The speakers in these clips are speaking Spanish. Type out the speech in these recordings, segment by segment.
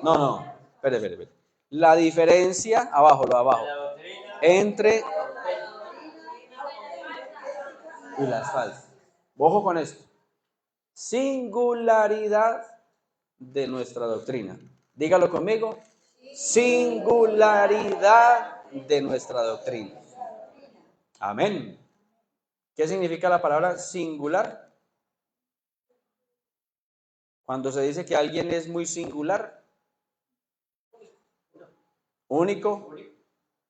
No, espere. La diferencia, abajo, entre y las falsas. Ojo con esto. Singularidad de nuestra doctrina. Dígalo conmigo. Singularidad de nuestra doctrina. Amén. ¿Qué significa la palabra singular? Cuando se dice que alguien es muy singular, único,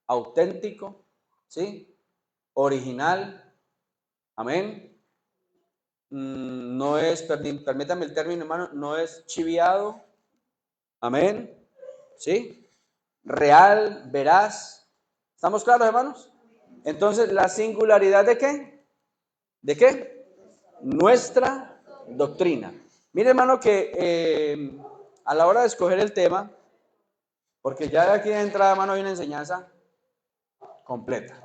auténtico, ¿sí? Original, amén. No es, permítame el término, hermano, no es chiviado, amén, ¿sí? Real, veraz. ¿Estamos claros, hermanos? Entonces, ¿la singularidad de qué? ¿De qué? Nuestra doctrina. Mire, hermano, que a la hora de escoger el tema, porque ya de aquí de entrada, hermano, hay una enseñanza completa.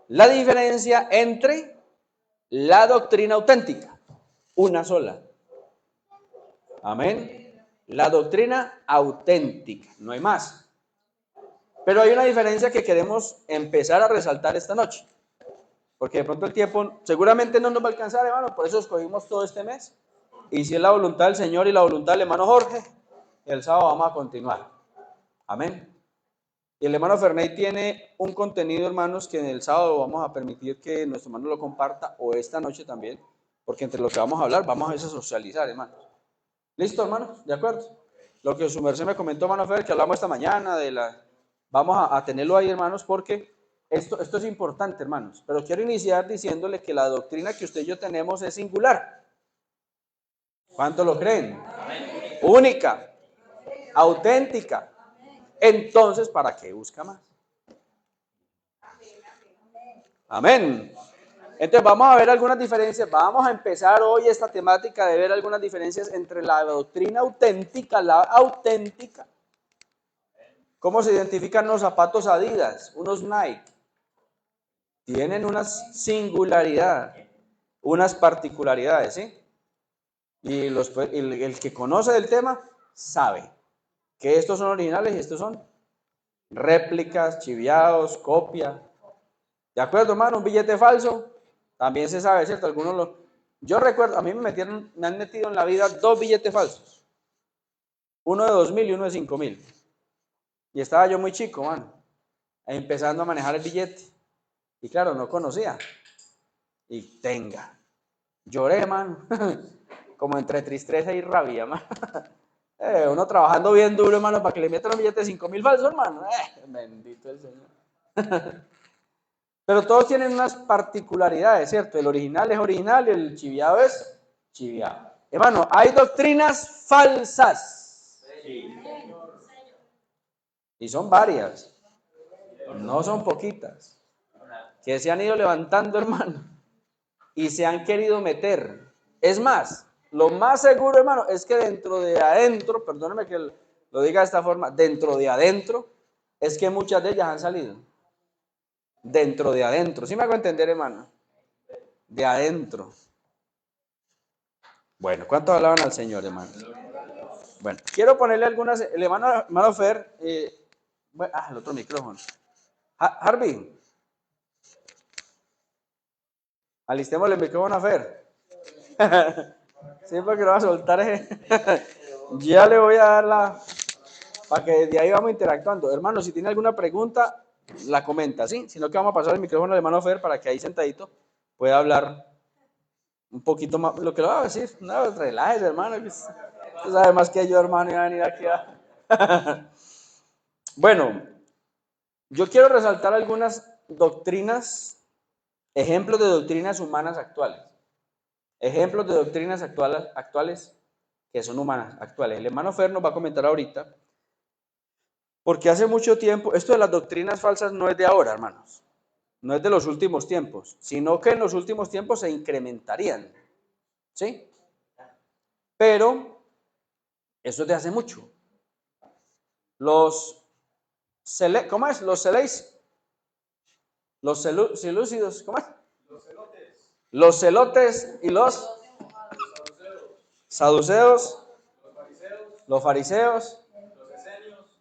La diferencia entre la doctrina auténtica, una sola. Amén. La doctrina auténtica, no hay más. Pero hay una diferencia que queremos empezar a resaltar esta noche. Porque de pronto el tiempo seguramente no nos va a alcanzar, hermano, por eso escogimos todo este mes. Y si es la voluntad del Señor y la voluntad del hermano Jorge, el sábado vamos a continuar. Amén. Y el hermano Ferney tiene un contenido, hermanos, que en el sábado vamos a permitir que nuestro hermano lo comparta, o esta noche también, porque entre lo que vamos a hablar, vamos a socializar, hermanos. ¿Listo, hermanos? ¿De acuerdo? Lo que su merced me comentó, hermano Fer, que hablamos esta mañana, vamos a tenerlo ahí, hermanos, porque esto es importante, hermanos. Pero quiero iniciar diciéndole que la doctrina que usted y yo tenemos es singular. ¿Cuánto lo creen? Única, auténtica. Entonces, ¿para qué busca más? Amén. Entonces vamos a ver algunas diferencias, vamos a empezar hoy esta temática de ver algunas diferencias entre la doctrina auténtica, ¿Cómo se identifican los zapatos Adidas, unos Nike? Tienen una singularidad, unas particularidades, ¿sí? Y el que conoce del tema sabe que estos son originales y estos son réplicas, chiviados, copia. ¿De acuerdo, hermano? Un billete falso, también se sabe, ¿cierto? Yo recuerdo, a mí me han metido en la vida 2 billetes falsos. Uno de 2.000 y uno de 5.000. Y estaba yo muy chico, mano, empezando a manejar el billete. Y claro, no conocía. Y lloré, mano, como entre tristeza y rabia, mano. Uno trabajando bien duro, hermano, para que le metan un billete de 5.000 falsos, hermano. Bendito el Señor. Pero todos tienen unas particularidades, ¿cierto? El original es original y el chiviado es chiviado. Hermano, hay doctrinas falsas. Sí. Y son varias. No son poquitas. Que se han ido levantando, hermano. Y se han querido meter. Es más, lo más seguro, hermano, es que dentro de adentro, perdóneme que lo diga de esta forma, dentro de adentro, es que muchas de ellas han salido. Dentro de adentro. ¿Sí me hago entender, hermano? De adentro. Bueno, ¿cuántos alaban al Señor, hermano? Bueno, quiero ponerle algunas. El hermano Fer. El otro micrófono. Harvey. Alistemos el micrófono a Fer. Sí, porque lo va a soltar. Ya le voy a dar para que de ahí vamos interactuando. Hermano, si tiene alguna pregunta, la comenta, ¿sí? Si no, que vamos a pasar el micrófono al hermano Fer para que ahí sentadito pueda hablar un poquito más. Lo que le va a decir, no, relájese, hermano. Tú sabes más que yo, hermano, y van a venir aquí Bueno, yo quiero resaltar algunas doctrinas, ejemplos de doctrinas humanas actuales. Ejemplos de doctrinas actuales que son humanas, actuales. El hermano Fer nos va a comentar ahorita, porque hace mucho tiempo, esto de las doctrinas falsas no es de ahora, hermanos, no es de los últimos tiempos, sino que en los últimos tiempos se incrementarían, ¿sí? Pero eso es de hace mucho. ¿Cómo es? Los celéis. Los selúcidos, ¿cómo es? Los celotes y los saduceos, los fariseos,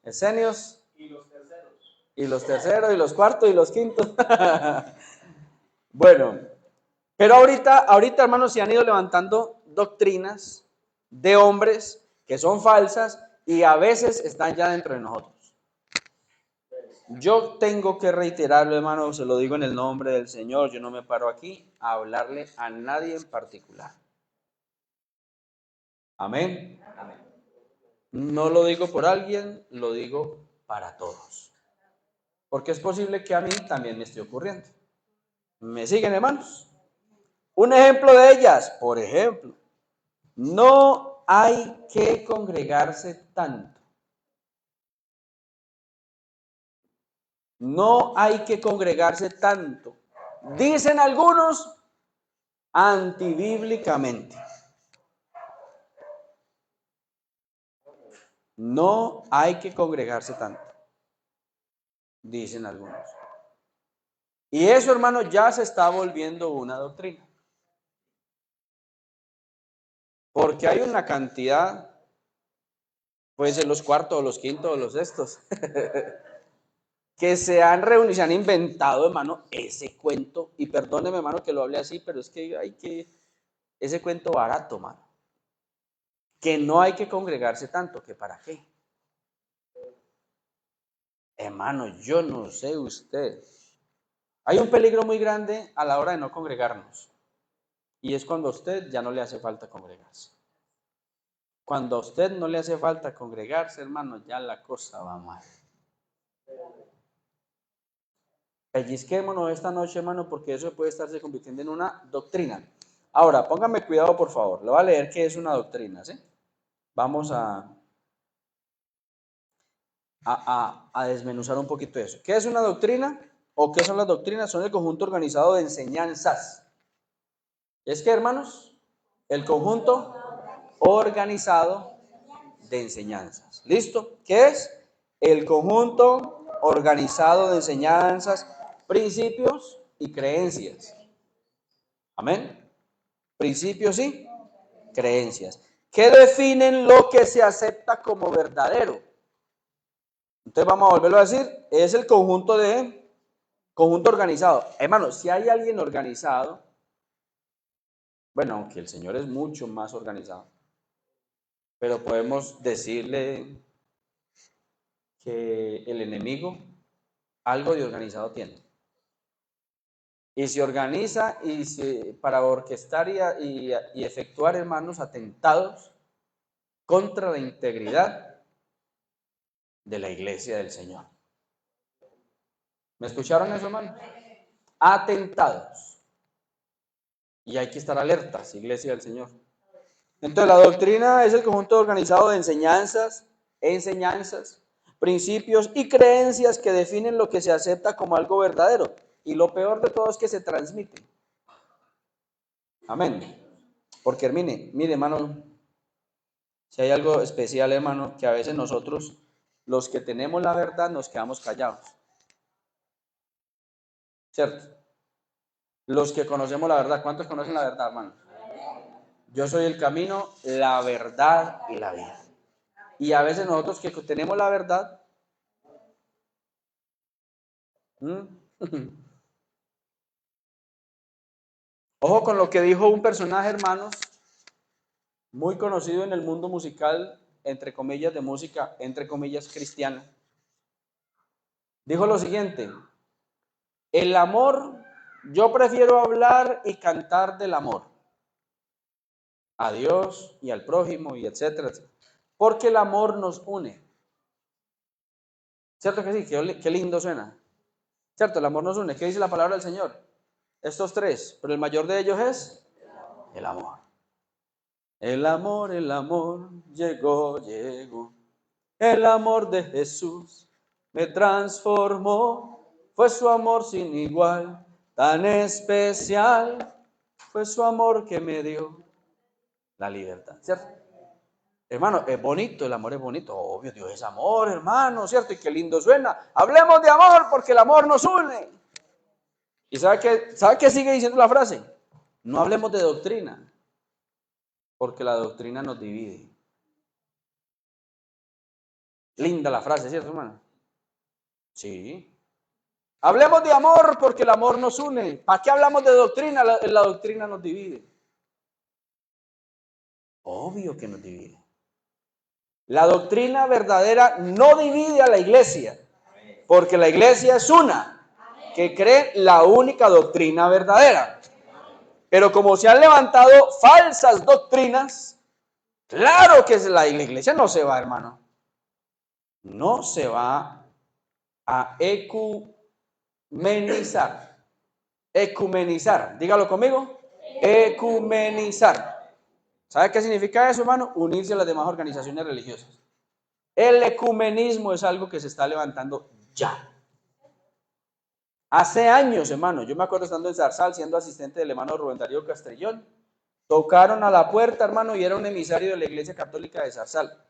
esenios, y los terceros, y los cuartos, y los quintos. Bueno, pero ahorita, hermanos, se han ido levantando doctrinas de hombres que son falsas y a veces están ya dentro de nosotros. Yo tengo que reiterarlo, hermano, se lo digo en el nombre del Señor, yo no me paro aquí a hablarle a nadie en particular. Amén. No lo digo por alguien, lo digo para todos. Porque es posible que a mí también me esté ocurriendo. ¿Me siguen, hermanos? Un ejemplo de ellas, por ejemplo, no hay que congregarse tanto. No hay que congregarse tanto. Dicen algunos antibíblicamente. No hay que congregarse tanto. Dicen algunos. Y eso, hermano, ya se está volviendo una doctrina. Porque hay una cantidad, puede ser los cuartos, los quintos, los sextos, que se han reunido, se han inventado, hermano, ese cuento. Y perdóneme, hermano, que lo hable así, pero es que ese cuento barato, hermano. Que no hay que congregarse tanto, que para qué. Hermano, yo no sé usted. Hay un peligro muy grande a la hora de no congregarnos. Y es cuando a usted ya no le hace falta congregarse. Cuando a usted no le hace falta congregarse, hermano, ya la cosa va mal. Pellizquémonos esta noche, hermano, porque eso puede estarse convirtiendo en una doctrina. Ahora, póngame cuidado, por favor. Le voy a leer qué es una doctrina, ¿sí? Vamos a desmenuzar un poquito eso. ¿Qué es una doctrina? ¿O qué son las doctrinas? Son el conjunto organizado de enseñanzas. ¿Es que, hermanos? El conjunto organizado de enseñanzas. ¿Listo? ¿Qué es? El conjunto organizado de enseñanzas, principios y creencias. Amén. Principios y creencias. ¿Qué definen lo que se acepta como verdadero? Entonces vamos a volverlo a decir. Es el conjunto organizado. Hermano, si hay alguien organizado, bueno, aunque el Señor es mucho más organizado, pero podemos decirle que el enemigo algo de organizado tiene. Y se organiza para orquestar y efectuar, hermanos, atentados contra la integridad de la iglesia del Señor. ¿Me escucharon eso, hermano? Atentados. Y hay que estar alertas, iglesia del Señor. Entonces, la doctrina es el conjunto organizado de enseñanzas, principios y creencias que definen lo que se acepta como algo verdadero. Y lo peor de todo es que se transmite. Amén. Porque mire, hermano, si hay algo especial, hermano, que a veces nosotros, los que tenemos la verdad, nos quedamos callados. ¿Cierto? Los que conocemos la verdad. ¿Cuántos conocen la verdad, hermano? Yo soy el camino, la verdad y la vida. Y a veces nosotros que tenemos la verdad, ojo con lo que dijo un personaje, hermanos, muy conocido en el mundo musical, entre comillas de música, entre comillas cristiana. Dijo lo siguiente: el amor, yo prefiero hablar y cantar del amor a Dios y al prójimo y etcétera, porque el amor nos une. ¿Cierto que sí? Qué lindo suena. ¿Cierto? El amor nos une. ¿Qué dice la palabra del Señor? Estos tres, pero el mayor de ellos es el amor. El amor llegó. El amor de Jesús me transformó. Fue su amor sin igual, tan especial. Fue su amor que me dio la libertad, ¿cierto? Hermano, es bonito, el amor es bonito. Obvio, Dios es amor, hermano, ¿cierto? Y qué lindo suena. Hablemos de amor porque el amor nos une. ¿Y sabe qué sigue diciendo la frase? No hablemos de doctrina, porque la doctrina nos divide. Linda la frase, ¿cierto, hermano? Sí. Hablemos de amor porque el amor nos une. ¿Para qué hablamos de doctrina? La doctrina nos divide. Obvio que nos divide. La doctrina verdadera no divide a la iglesia, porque la iglesia es una, que cree la única doctrina verdadera. Pero como se han levantado falsas doctrinas, claro que la iglesia no se va, hermano. No se va a ecumenizar. Ecumenizar, dígalo conmigo. Ecumenizar. ¿Sabe qué significa eso, hermano? Unirse a las demás organizaciones religiosas. El ecumenismo es algo que se está levantando ya. Hace años, hermano, yo me acuerdo estando en Zarzal, siendo asistente del hermano Rubén Darío Castrillón, tocaron a la puerta, hermano, y era un emisario de la Iglesia Católica de Zarzal.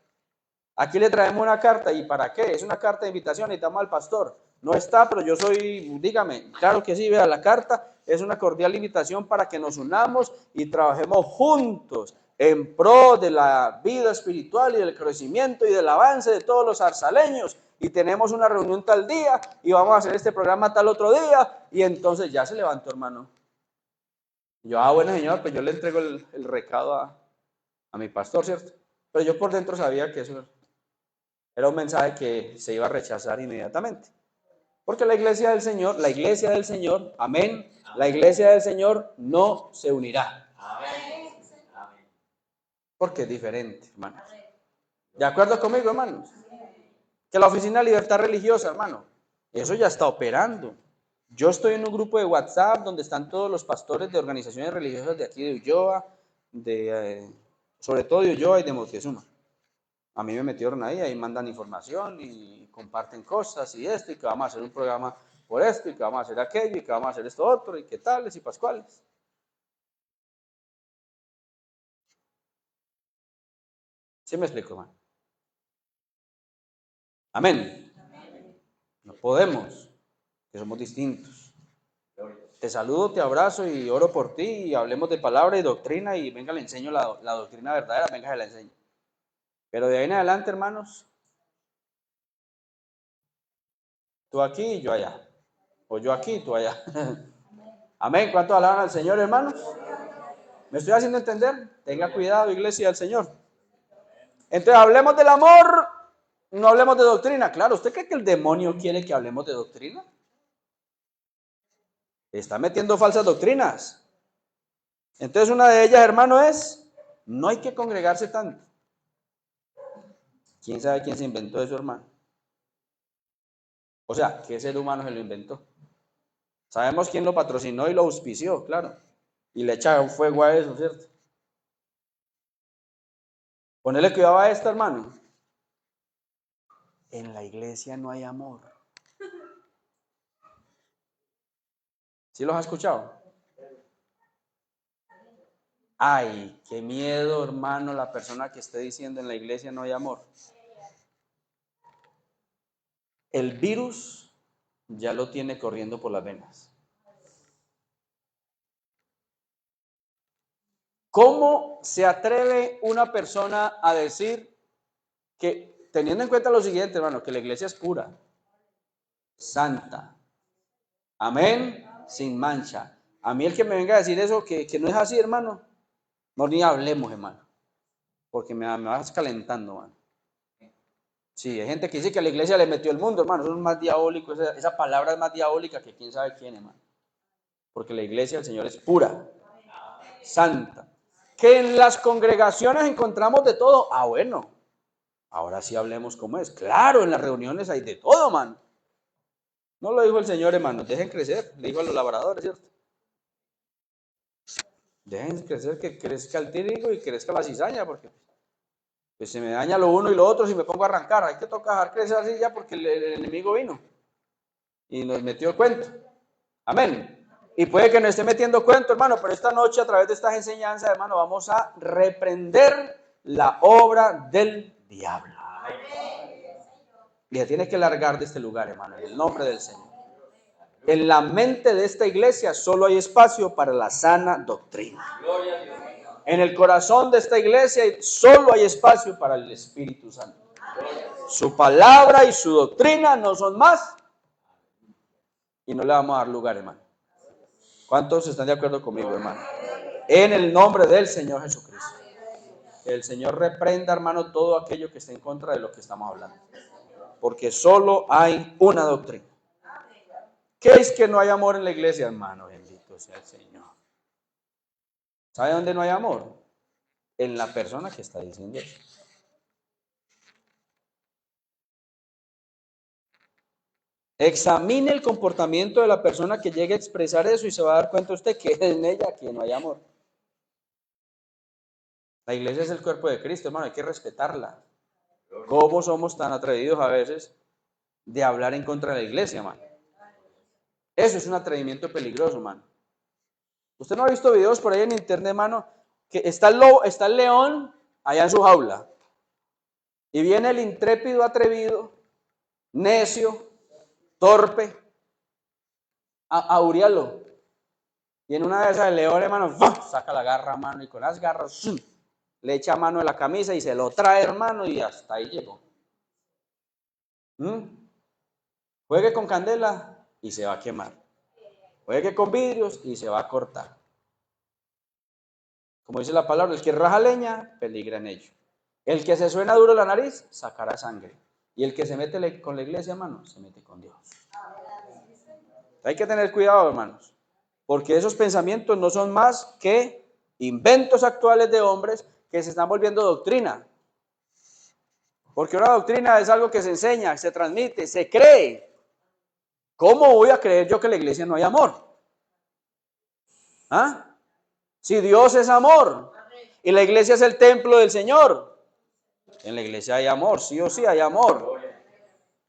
Aquí le traemos una carta, ¿y para qué? Es una carta de invitación, necesitamos al pastor. No está, pero yo soy, dígame, claro que sí, vea, la carta es una cordial invitación para que nos unamos y trabajemos juntos en pro de la vida espiritual y del crecimiento y del avance de todos los zarzaleños. Y tenemos una reunión tal día y vamos a hacer este programa tal otro día. Y entonces ya se levantó, hermano. Yo, bueno, señor, pues yo le entrego el recado a mi pastor, ¿cierto? Pero yo por dentro sabía que eso era un mensaje que se iba a rechazar inmediatamente. Porque la iglesia del Señor, amén, la iglesia del Señor no se unirá. Porque es diferente, hermanos. ¿De acuerdo conmigo, hermanos? Que la Oficina de Libertad Religiosa, hermano, eso ya está operando. Yo estoy en un grupo de WhatsApp donde están todos los pastores de organizaciones religiosas de aquí de Ulloa, sobre todo de Ulloa y de Moctezuma. A mí me metieron ahí mandan información y comparten cosas y esto, y que vamos a hacer un programa por esto, y que vamos a hacer aquello, y que vamos a hacer esto otro, y qué tales y pascuales. ¿Sí me explico, hermano? Amén. No podemos, que somos distintos. Te saludo, te abrazo y oro por ti, y hablemos de palabra y doctrina, y venga, le enseño la doctrina verdadera, venga, se la enseño. Pero de ahí en adelante, hermanos, tú aquí y yo allá. O yo aquí y tú allá. Amén. ¿Cuántos alaban al Señor, hermanos? ¿Me estoy haciendo entender? Tenga cuidado, iglesia del Señor. Entonces, hablemos del amor, no hablemos de doctrina. Claro, ¿usted cree que el demonio quiere que hablemos de doctrina? Está metiendo falsas doctrinas. Entonces, una de ellas, hermano, es, no hay que congregarse tanto. ¿Quién sabe quién se inventó eso, hermano? O sea, ¿qué ser humano se lo inventó? Sabemos quién lo patrocinó y lo auspició, claro. Y le echa un fuego a eso, ¿cierto? Ponele cuidado a esto, hermano. En la iglesia no hay amor. ¿Sí los has escuchado? Ay, qué miedo, hermano, la persona que esté diciendo en la iglesia no hay amor. El virus ya lo tiene corriendo por las venas. ¿Cómo se atreve una persona a decir que, teniendo en cuenta lo siguiente, hermano, que la iglesia es pura, santa, amén, sin mancha? A mí el que me venga a decir eso, que no es así, hermano, no ni hablemos, hermano, porque me vas calentando, hermano. Sí, hay gente que dice que a la iglesia le metió el mundo, hermano, eso es más diabólico, esa palabra es más diabólica que quién sabe quién, hermano. Porque la iglesia del Señor es pura, santa. Que en las congregaciones encontramos de todo. Ah, bueno, ahora sí hablemos cómo es. Claro, en las reuniones hay de todo, hermano. No lo dijo el Señor, hermano, dejen crecer, le dijo a los labradores, ¿cierto? Dejen crecer, que crezca el trigo y crezca la cizaña, porque pues se me daña lo uno y lo otro si me pongo a arrancar. Hay que tocar dejar crecer así ya porque el enemigo vino y nos metió el cuento. Amén. Y puede que no esté metiendo cuento, hermano, pero esta noche a través de estas enseñanzas, hermano, vamos a reprender la obra del diablo. Y ya tienes que largar de este lugar, hermano, en el nombre del Señor. En la mente de esta iglesia solo hay espacio para la sana doctrina. En el corazón de esta iglesia solo hay espacio para el Espíritu Santo. Su palabra y su doctrina no son más. Y no le vamos a dar lugar, hermano. ¿Cuántos están de acuerdo conmigo, hermano? En el nombre del Señor Jesucristo. Que el Señor reprenda, hermano, todo aquello que esté en contra de lo que estamos hablando. Porque solo hay una doctrina. ¿Qué es que no hay amor en la iglesia, hermano? Bendito sea el Señor. ¿Sabe dónde no hay amor? En la persona que está diciendo eso. Examine el comportamiento de la persona que llegue a expresar eso y se va a dar cuenta usted que en ella que no hay amor. La iglesia es el cuerpo de Cristo, hermano, hay que respetarla. ¿Cómo somos tan atrevidos a veces de hablar en contra de la iglesia, hermano? Eso es un atrevimiento peligroso, hermano. Usted no ha visto videos por ahí en internet, hermano, que está el león allá en su jaula y viene el intrépido atrevido, necio, torpe, a auriarlo. Y en una de esas el león, hermano, saca la garra, hermano, y con las garras le echa mano de la camisa y se lo trae, hermano, y hasta ahí llegó. Juegue con candela y se va a quemar. Juegue con vidrios y se va a cortar. Como dice la palabra, el que raja leña, peligra en ello. El que se suena duro la nariz, sacará sangre. Y el que se mete con la iglesia, hermano, se mete con Dios. Hay que tener cuidado, hermanos, porque esos pensamientos no son más que inventos actuales de hombres que se están volviendo doctrina. Porque una doctrina es algo que se enseña, se transmite, se cree. ¿Cómo voy a creer yo que en la iglesia no hay amor? ¿Ah? Si Dios es amor y la iglesia es el templo del Señor, en la iglesia hay amor, sí o sí hay amor.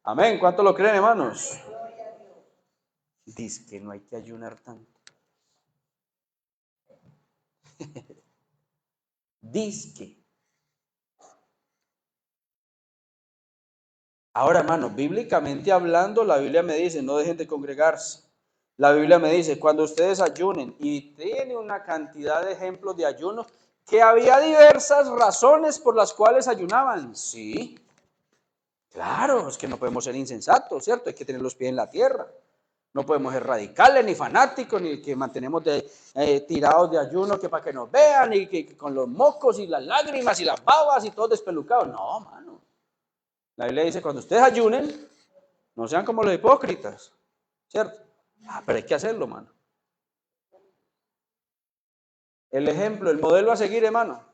Amén. ¿Cuánto lo creen, hermanos? Dice que no hay que ayunar tanto. Dice que. Ahora, hermano, bíblicamente hablando, la Biblia me dice, no dejen de congregarse. La Biblia me dice, cuando ustedes ayunen, y tiene una cantidad de ejemplos de ayuno, que había diversas razones por las cuales ayunaban. Sí, claro, es que no podemos ser insensatos, ¿cierto? Hay que tener los pies en la tierra. No podemos ser radicales, ni fanáticos, ni que mantenemos tirados de ayuno que para que nos vean, y que con los mocos y las lágrimas y las babas y todos despelucados. No, mano. La Biblia dice, cuando ustedes ayunen, no sean como los hipócritas, ¿cierto? Pero hay que hacerlo, mano. El ejemplo, el modelo a seguir, hermano.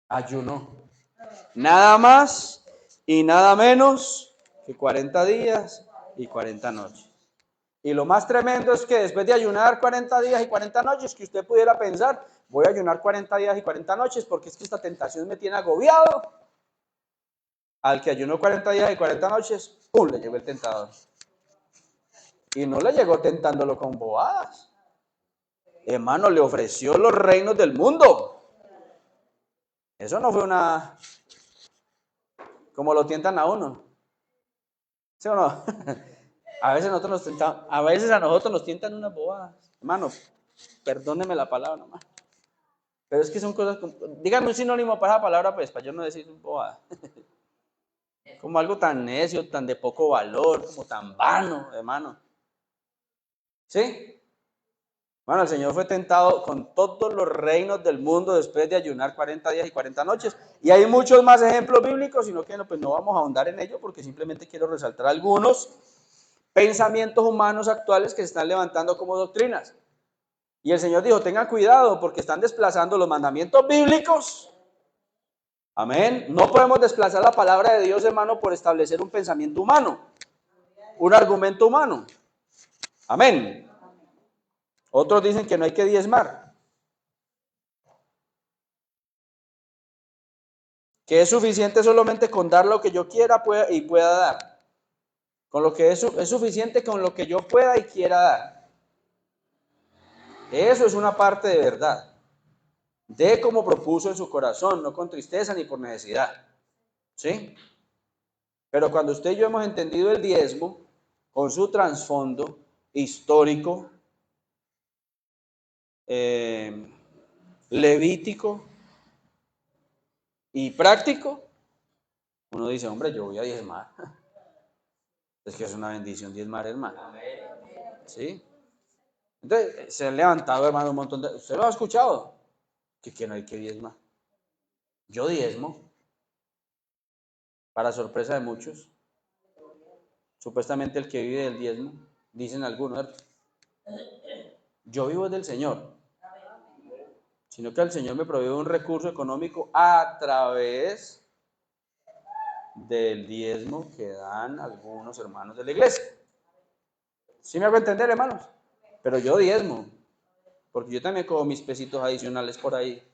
Ayunó. Nada más y nada menos que 40 días y 40 noches. Y lo más tremendo es que después de ayunar 40 días y 40 noches, que usted pudiera pensar, voy a ayunar 40 días y 40 noches porque es que esta tentación me tiene agobiado. Al que ayunó 40 días y 40 noches, ¡pum!, le llegó el tentador. Y no le llegó tentándolo con bobadas. Hermano, le ofreció los reinos del mundo. Eso no fue una... como lo tientan a uno. ¿Sí o no? A veces a nosotros nos tientan unas bobadas. Hermano, perdóneme la palabra nomás. Pero es que son cosas... díganme un sinónimo para esa palabra, pues, para yo no decir bobada. Como algo tan necio, tan de poco valor, como tan vano, hermano. ¿Sí? Bueno, el Señor fue tentado con todos los reinos del mundo después de ayunar 40 días y 40 noches. Y hay muchos más ejemplos bíblicos, sino que pues no vamos a ahondar en ello porque simplemente quiero resaltar algunos pensamientos humanos actuales que se están levantando como doctrinas. Y el Señor dijo, tengan cuidado porque están desplazando los mandamientos bíblicos. Amén. No podemos desplazar la palabra de Dios, hermano, por establecer un pensamiento humano, un argumento humano. Amén. Otros dicen que no hay que diezmar, que es suficiente solamente con dar lo que yo quiera y pueda dar. Con lo que es suficiente con lo que yo pueda y quiera dar. Eso es una parte de verdad. De como propuso en su corazón, no con tristeza ni por necesidad. ¿Sí? Pero cuando usted y yo hemos entendido el diezmo, con su trasfondo histórico, levítico y práctico, Uno dice, hombre, yo voy a diezmar. Es que es una bendición diezmar, hermano. ¿Sí? Entonces, se han levantado, hermano, un montón de... ¿Usted lo ha escuchado? Que no hay que diezmar. Yo diezmo, para sorpresa de muchos. Supuestamente el que vive del diezmo, dicen algunos, yo vivo del Señor, sino que el Señor me provee un recurso económico a través del diezmo que dan algunos hermanos de la iglesia. ¿Sí me hago entender, hermanos? Pero yo diezmo, porque yo también cojo mis pesitos adicionales por ahí,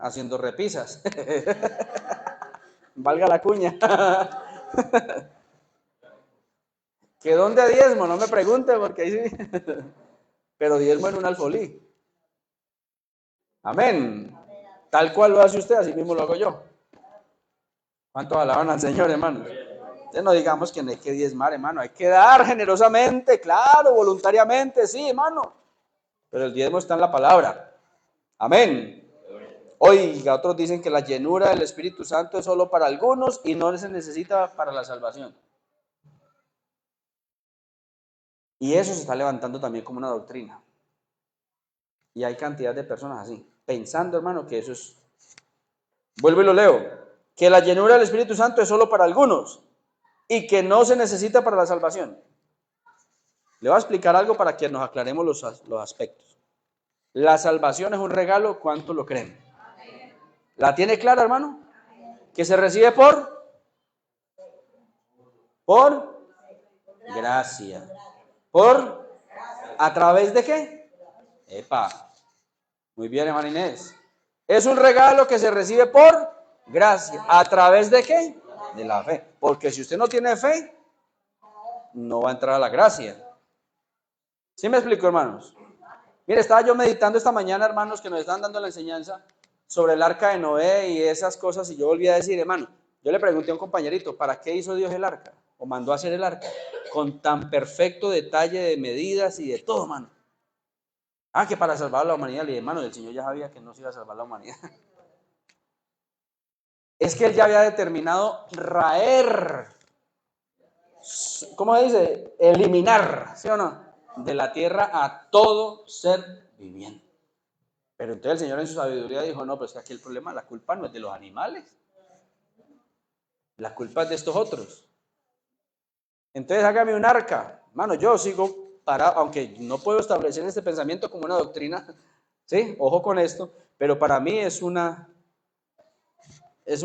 haciendo repisas. Valga la cuña. ¿Que dónde diezmo? No me pregunte, porque ahí sí. Pero diezmo en un alfolí. Amén. Tal cual lo hace usted, así mismo lo hago yo. ¿Cuántos alaban al Señor, hermanos? Entonces no digamos que no hay que diezmar, hermano. Hay que dar generosamente, claro, voluntariamente, sí, hermano. Pero el diezmo está en la palabra. Amén. Oiga, otros dicen que la llenura del Espíritu Santo es solo para algunos y no se necesita para la salvación. Y eso se está levantando también como una doctrina. Y hay cantidad de personas así, pensando, hermano, que eso es... Vuelvo y lo leo. Que la llenura del Espíritu Santo es solo para algunos y que no se necesita para la salvación. Le voy a explicar algo para que nos aclaremos los aspectos. La salvación es un regalo, ¿cuánto lo creen? ¿La tiene clara, hermano? Que se recibe por gracia. ¿A través de qué? Epa. Muy bien, hermana Inés. Es un regalo que se recibe por gracia. ¿A través de qué? De la fe. Porque si usted no tiene fe, no va a entrar a la gracia. ¿Sí me explico, hermanos? Mire, estaba yo meditando esta mañana, hermanos, que nos están dando la enseñanza sobre el arca de Noé y esas cosas, y yo volví a decir, hermano, yo le pregunté a un compañerito, ¿para qué hizo Dios el arca? ¿O mandó a hacer el arca? Con tan perfecto detalle de medidas y de todo, hermano. Ah, que para salvar a la humanidad. Le dije, hermano, el Señor ya sabía que no se iba a salvar la humanidad. Es que Él ya había determinado raer, ¿cómo se dice? Eliminar, ¿sí o no? De la tierra a todo ser viviente. Pero entonces el Señor en su sabiduría dijo, no, pues que aquí el problema, la culpa no es de los animales. La culpa es de estos otros. Entonces hágame un arca. Mano, yo sigo parado, aunque no puedo establecer este pensamiento como una doctrina, ¿sí? Ojo con esto, pero para mí es un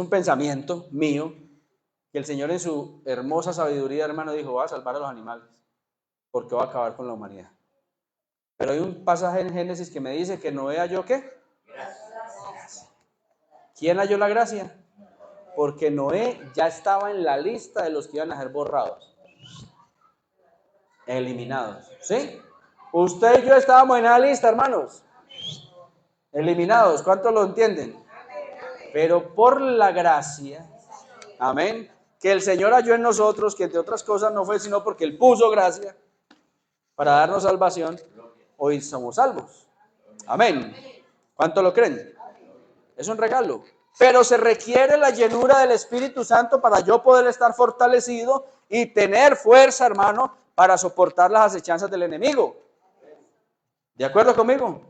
pensamiento mío que el Señor en su hermosa sabiduría, hermano, dijo, va a salvar a los animales, porque va a acabar con la humanidad. Pero hay un pasaje en Génesis que me dice que Noé halló ¿qué? Gracia. ¿Quién halló la gracia? Porque Noé ya estaba en la lista de los que iban a ser borrados, eliminados, ¿sí? Usted y yo estábamos en la lista, hermanos, eliminados, ¿cuántos lo entienden? Pero por la gracia, amén, que el Señor halló en nosotros, que entre otras cosas no fue sino porque Él puso gracia para darnos salvación, hoy somos salvos, amén. ¿Cuántos lo creen? Es un regalo. Pero se requiere la llenura del Espíritu Santo para yo poder estar fortalecido y tener fuerza, hermano, para soportar las acechanzas del enemigo. ¿De acuerdo conmigo?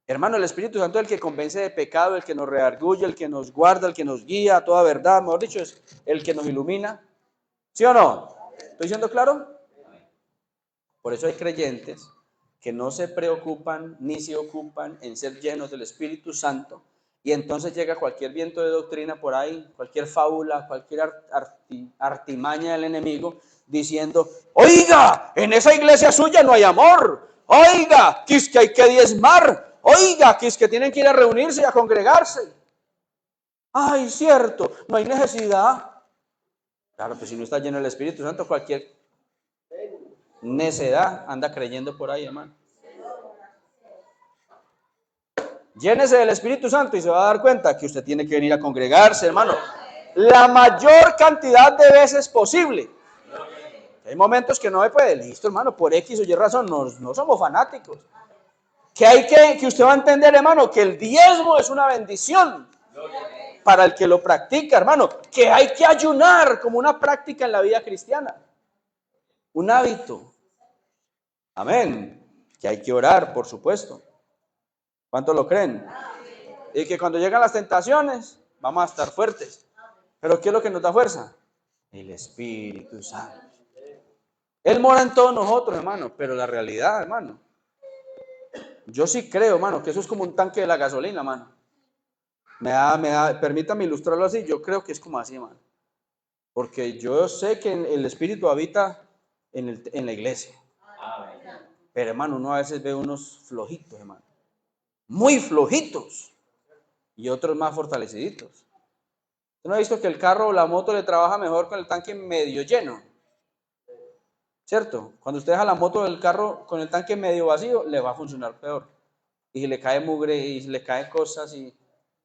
Hermano, el Espíritu Santo es el que convence de pecado, el que nos redarguye, el que nos guarda, el que nos guía a toda verdad, mejor dicho, es el que nos ilumina. ¿Sí o no? ¿Estoy siendo claro? Por eso hay creyentes que no se preocupan ni se ocupan en ser llenos del Espíritu Santo. Y entonces llega cualquier viento de doctrina por ahí, cualquier fábula, cualquier artimaña del enemigo, diciendo, oiga, en esa iglesia suya no hay amor, oiga, que es que hay que diezmar, oiga, que es que tienen que ir a reunirse y a congregarse. Ay, cierto, no hay necesidad. Claro, pues si no está lleno del Espíritu Santo, cualquier necedad anda creyendo por ahí, hermano. Llénese del Espíritu Santo y se va a dar cuenta que usted tiene que venir a congregarse, hermano, la mayor cantidad de veces posible. Hay momentos que no me puede, listo, hermano, por X o Y razón, no somos fanáticos. Que usted va a entender, hermano, que el diezmo es una bendición. para el que lo practica, hermano, que hay que ayunar como una práctica en la vida cristiana, un hábito. Amén. Que hay que orar, por supuesto. ¿Cuántos lo creen? Y que cuando llegan las tentaciones, vamos a estar fuertes. ¿Pero qué es lo que nos da fuerza? El Espíritu Santo. Él mora en todos nosotros, hermano, pero la realidad, hermano, yo sí creo, hermano, que eso es como un tanque de la gasolina, hermano. Permítame ilustrarlo así, yo creo que es como así, hermano. Porque yo sé que el Espíritu habita en la iglesia. Pero, hermano, uno a veces ve unos flojitos, hermano. Muy flojitos. Y otros más fortaleciditos. ¿Usted no ha visto que el carro o la moto le trabaja mejor con el tanque medio lleno? ¿Cierto? Cuando usted deja la moto del carro con el tanque medio vacío, le va a funcionar peor. Y le cae mugre y le caen cosas y...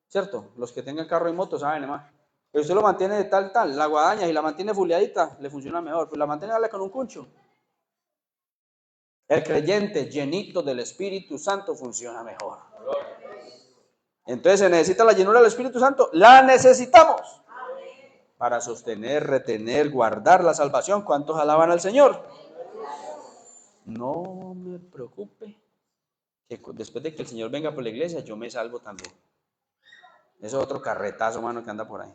¿Cierto? Los que tengan carro y moto saben, hermano. Pero usted lo mantiene de tal, la guadaña y la mantiene fuleadita, le funciona mejor. Pues la mantiene con un cuncho. El creyente llenito del Espíritu Santo funciona mejor. Entonces se necesita la llenura del Espíritu Santo. La necesitamos para sostener, retener, guardar la salvación. ¿Cuántos alaban al Señor? No me preocupe que después de que el Señor venga por la iglesia, yo me salvo también. Eso es otro carretazo, mano, que anda por ahí.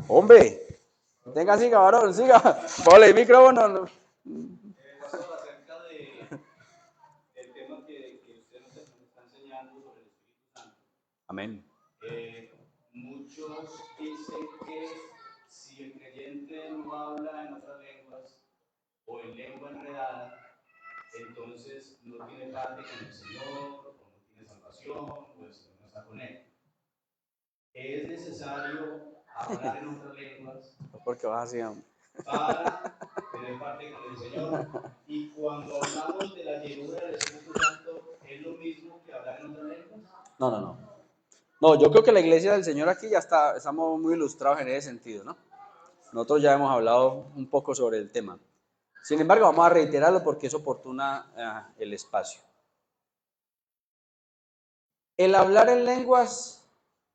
Hombre, tenga, siga, varón, siga. Ponle el micrófono. No. Acerca del tema que usted nos está enseñando sobre el Espíritu Santo. Amén. Muchos dicen que si el creyente no habla en otras lenguas o en lengua enredada, entonces no tiene parte con el Señor, o no tiene salvación, pues no está con Él. Es necesario hablar en otras lenguas Porque vas así, hombre. Para tener parte con el Señor. Y cuando hablamos de la llenura del Espíritu Santo, ¿es lo mismo que hablar en otras lenguas? No. No, yo creo que la iglesia del Señor aquí ya estamos muy ilustrados en ese sentido, ¿no? Nosotros ya hemos hablado un poco sobre el tema. Sin embargo, vamos a reiterarlo porque es oportuna el espacio. El hablar en lenguas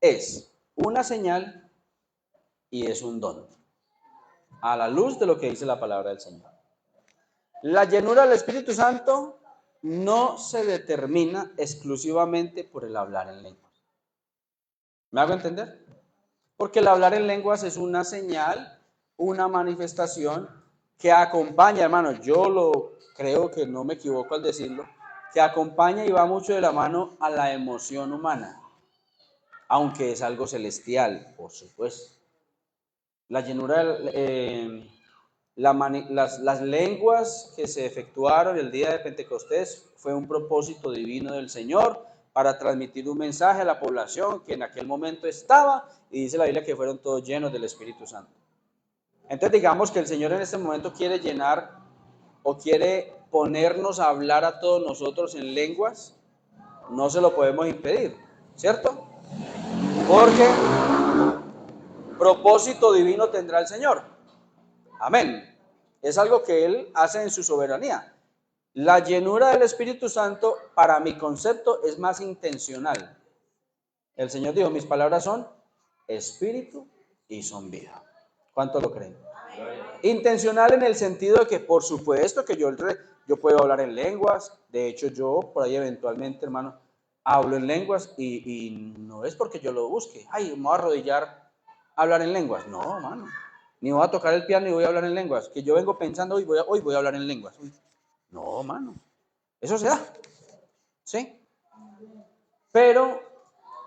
es una señal y es un don, a la luz de lo que dice la palabra del Señor. La llenura del Espíritu Santo no se determina exclusivamente por el hablar en lenguas. ¿Me hago entender? Porque el hablar en lenguas es una señal, una manifestación que acompaña, hermano, yo lo creo que no me equivoco al decirlo, que acompaña y va mucho de la mano a la emoción humana, aunque es algo celestial, por supuesto. La llenura, las lenguas que se efectuaron el día de Pentecostés fue un propósito divino del Señor para transmitir un mensaje a la población que en aquel momento estaba, y dice la Biblia que fueron todos llenos del Espíritu Santo. Entonces digamos que el Señor en este momento quiere llenar o quiere ponernos a hablar a todos nosotros en lenguas, no se lo podemos impedir, ¿cierto? Porque propósito divino tendrá el Señor. Amén. Es algo que Él hace en su soberanía. La llenura del Espíritu Santo, para mi concepto, es más intencional. El Señor dijo, mis palabras son espíritu y son vida. ¿Cuánto lo creen? Intencional en el sentido de que, por supuesto, que yo puedo hablar en lenguas. De hecho, yo por ahí eventualmente, hermano, hablo en lenguas y no es porque yo lo busque. Ay, me voy a arrodillar a hablar en lenguas. No, hermano. Ni voy a tocar el piano ni voy a hablar en lenguas. Que yo vengo pensando, hoy voy a hablar en lenguas. No, hermano. Eso se da. ¿Sí? Pero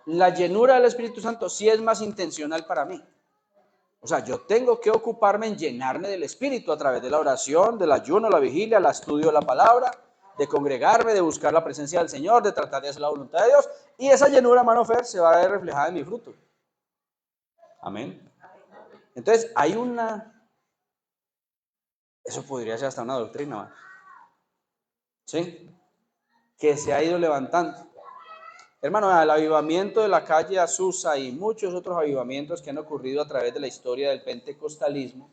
la llenura del Espíritu Santo sí es más intencional para mí. O sea, yo tengo que ocuparme en llenarme del Espíritu a través de la oración, del ayuno, la vigilia, el estudio de la palabra, de congregarme, de buscar la presencia del Señor, de tratar de hacer la voluntad de Dios. Y esa llenura, hermano Fer, se va a ver reflejada en mi fruto. Amén. Entonces, hay eso podría ser hasta una doctrina, ¿no? ¿Sí? Que se ha ido levantando. Hermano, el avivamiento de la calle Azusa y muchos otros avivamientos que han ocurrido a través de la historia del pentecostalismo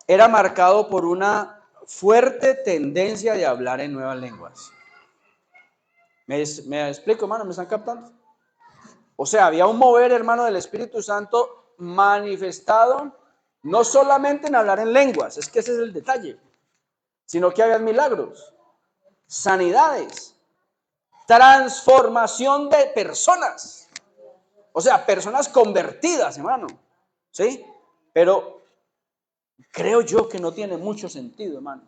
era marcado por una fuerte tendencia de hablar en nuevas lenguas. ¿Me explico, hermano? ¿Me están captando? O sea, había un mover, hermano, del Espíritu Santo manifestado, no solamente en hablar en lenguas, es que ese es el detalle, sino que había milagros, sanidades, transformación de personas. O sea, personas convertidas, hermano. ¿Sí? Pero creo yo que no tiene mucho sentido, hermano.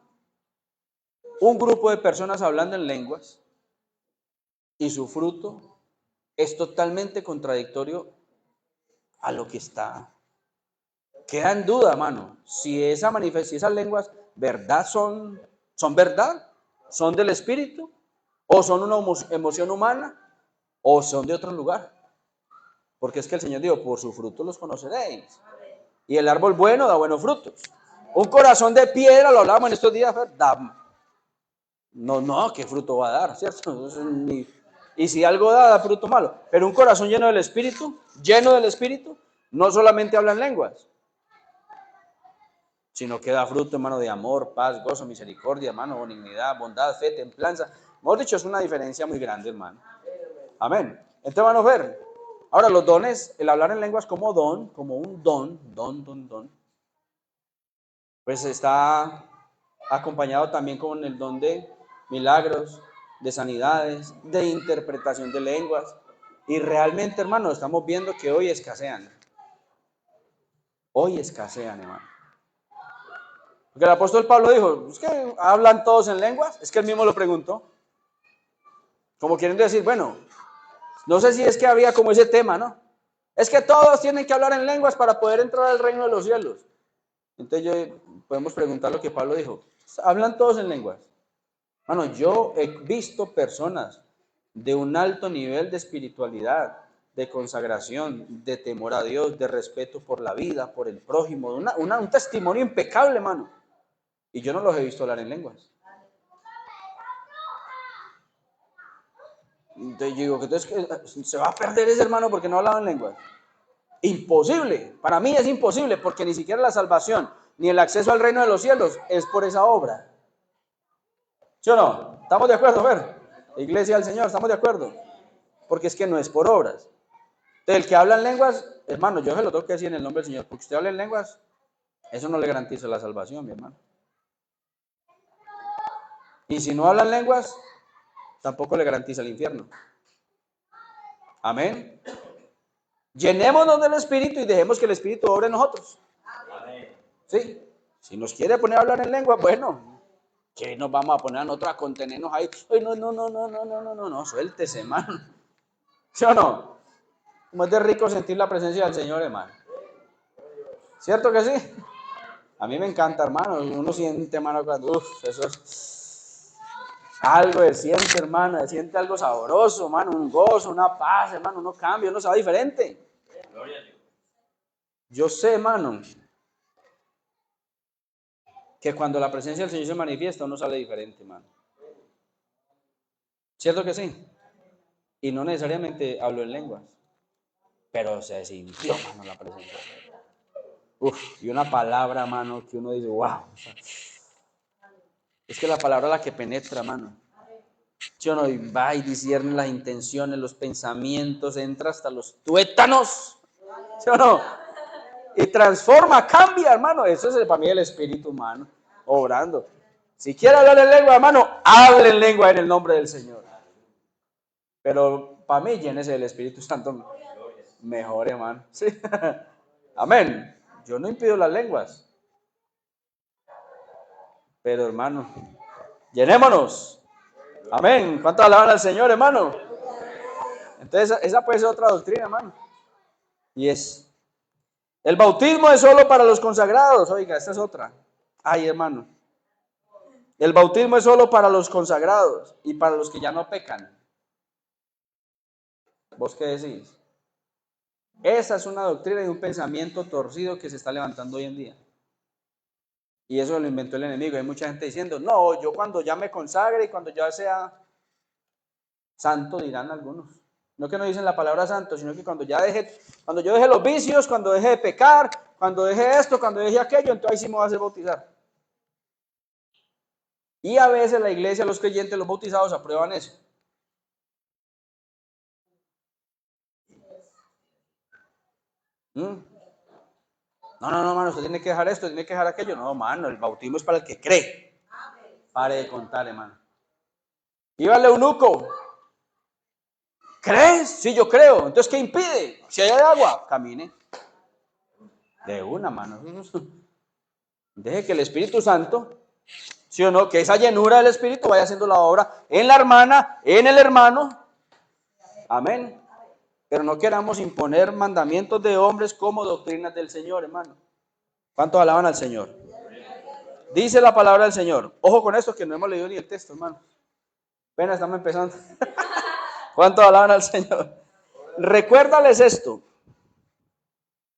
Un grupo de personas hablando en lenguas y su fruto es totalmente contradictorio a lo que está. Queda en duda, hermano, si esas lenguas verdad son verdad, son del Espíritu, o son una emoción humana, o son de otro lugar. Porque es que el Señor dijo, por su fruto los conoceréis. Y el árbol bueno da buenos frutos. Un corazón de piedra, lo hablábamos en estos días, no, ¿qué fruto va a dar? ¿Cierto? Y si algo da fruto malo. Pero un corazón lleno del Espíritu, no solamente habla en lenguas, sino que da fruto, hermano, de amor, paz, gozo, misericordia, hermano, benignidad, bondad, fe, templanza. Mejor dicho, es una diferencia muy grande, hermano. Amén. Entonces, van a ver. Ahora, los dones, el hablar en lenguas como un don, pues está acompañado también con el don de milagros, de sanidades, de interpretación de lenguas. Y realmente, hermano, estamos viendo que hoy escasean. Hoy escasean, hermano. Porque el apóstol Pablo dijo, es que hablan todos en lenguas. Es que él mismo lo preguntó. Como quieren decir, bueno, no sé si es que había como ese tema, ¿no? Es que todos tienen que hablar en lenguas para poder entrar al reino de los cielos. Entonces podemos preguntar lo que Pablo dijo. ¿Hablan todos en lenguas? Bueno, yo he visto personas de un alto nivel de espiritualidad, de consagración, de temor a Dios, de respeto por la vida, por el prójimo, un testimonio impecable, hermano. Y yo no los he visto hablar en lenguas. Entonces yo digo, entonces se va a perder ese hermano porque no hablaba en lenguas. Imposible, para mí es imposible, porque ni siquiera la salvación, ni el acceso al reino de los cielos es por esa obra. ¿Sí o no? ¿Estamos de acuerdo, Fer? Iglesia del Señor, ¿estamos de acuerdo? Porque es que no es por obras. Entonces, el que habla en lenguas, hermano, yo se lo tengo que decir en el nombre del Señor, porque usted habla en lenguas, eso no le garantiza la salvación, mi hermano. Y si no habla en lenguas, tampoco le garantiza el infierno. Amén. Llenémonos del Espíritu y dejemos que el Espíritu obre en nosotros. ¿Sí? Si nos quiere poner a hablar en lengua, bueno, que nos vamos a poner a nosotros a contenernos ahí. Ay, no, suéltese, hermano. ¿Sí o no? Como es de rico sentir la presencia del Señor, hermano. ¿Cierto que sí? A mí me encanta, hermano. Uno siente, hermano, cuando, eso es algo, se siente, hermano, se siente algo sabroso, hermano, un gozo, una paz, hermano, uno cambia, uno se va diferente. Yo sé, hermano, que cuando la presencia del Señor se manifiesta, uno sale diferente, hermano. ¿Cierto que sí? Y no necesariamente hablo en lenguas, pero se sintió, hermano, la presencia. Uf, y una palabra, hermano, que uno dice, wow. Es que la palabra es la que penetra, hermano. ¿Sí o no? Y va y discierne las intenciones, los pensamientos, entra hasta los tuétanos. ¿Sí o no? Y transforma, cambia, hermano. Eso es para mí el espíritu humano, obrando. Si quiere hablar en lengua, hermano, hable en lengua en el nombre del Señor. Pero para mí, llénese del Espíritu Santo mejor, hermano. ¿Sí? Amén. Yo no impido las lenguas. Pero, hermano, llenémonos. Amén. ¿Cuánto alaban al Señor, hermano? Entonces, esa puede ser otra doctrina, hermano. Y es, el bautismo es solo para los consagrados. Oiga, esta es otra. Ay, hermano. El bautismo es solo para los consagrados y para los que ya no pecan. ¿Vos qué decís? Esa es una doctrina y un pensamiento torcido que se está levantando hoy en día. Y eso lo inventó el enemigo. Hay mucha gente diciendo, no, yo cuando ya me consagre y cuando ya sea santo, dirán algunos. No que no dicen la palabra santo, sino que cuando yo deje los vicios, cuando deje de pecar, cuando deje esto, cuando deje aquello, entonces ahí sí me voy a hacer bautizar. Y a veces la iglesia, los creyentes, los bautizados aprueban eso. ¿Mm? No, mano, usted tiene que dejar esto, tiene que dejar aquello. No, mano, el bautismo es para el que cree. Pare de contar, hermano. Iba el eunuco. ¿Crees? Sí, yo creo. Entonces, ¿qué impide? Si hay agua, camine. De una mano. Deje que el Espíritu Santo, ¿sí o no? Que esa llenura del Espíritu vaya haciendo la obra en la hermana, en el hermano. Amén. Pero no queramos imponer mandamientos de hombres como doctrinas del Señor, hermano. ¿Cuántos alaban al Señor? Dice la palabra del Señor. Ojo con esto que no hemos leído ni el texto, hermano. Apenas estamos empezando. ¿Cuántos alaban al Señor? Recuérdales esto,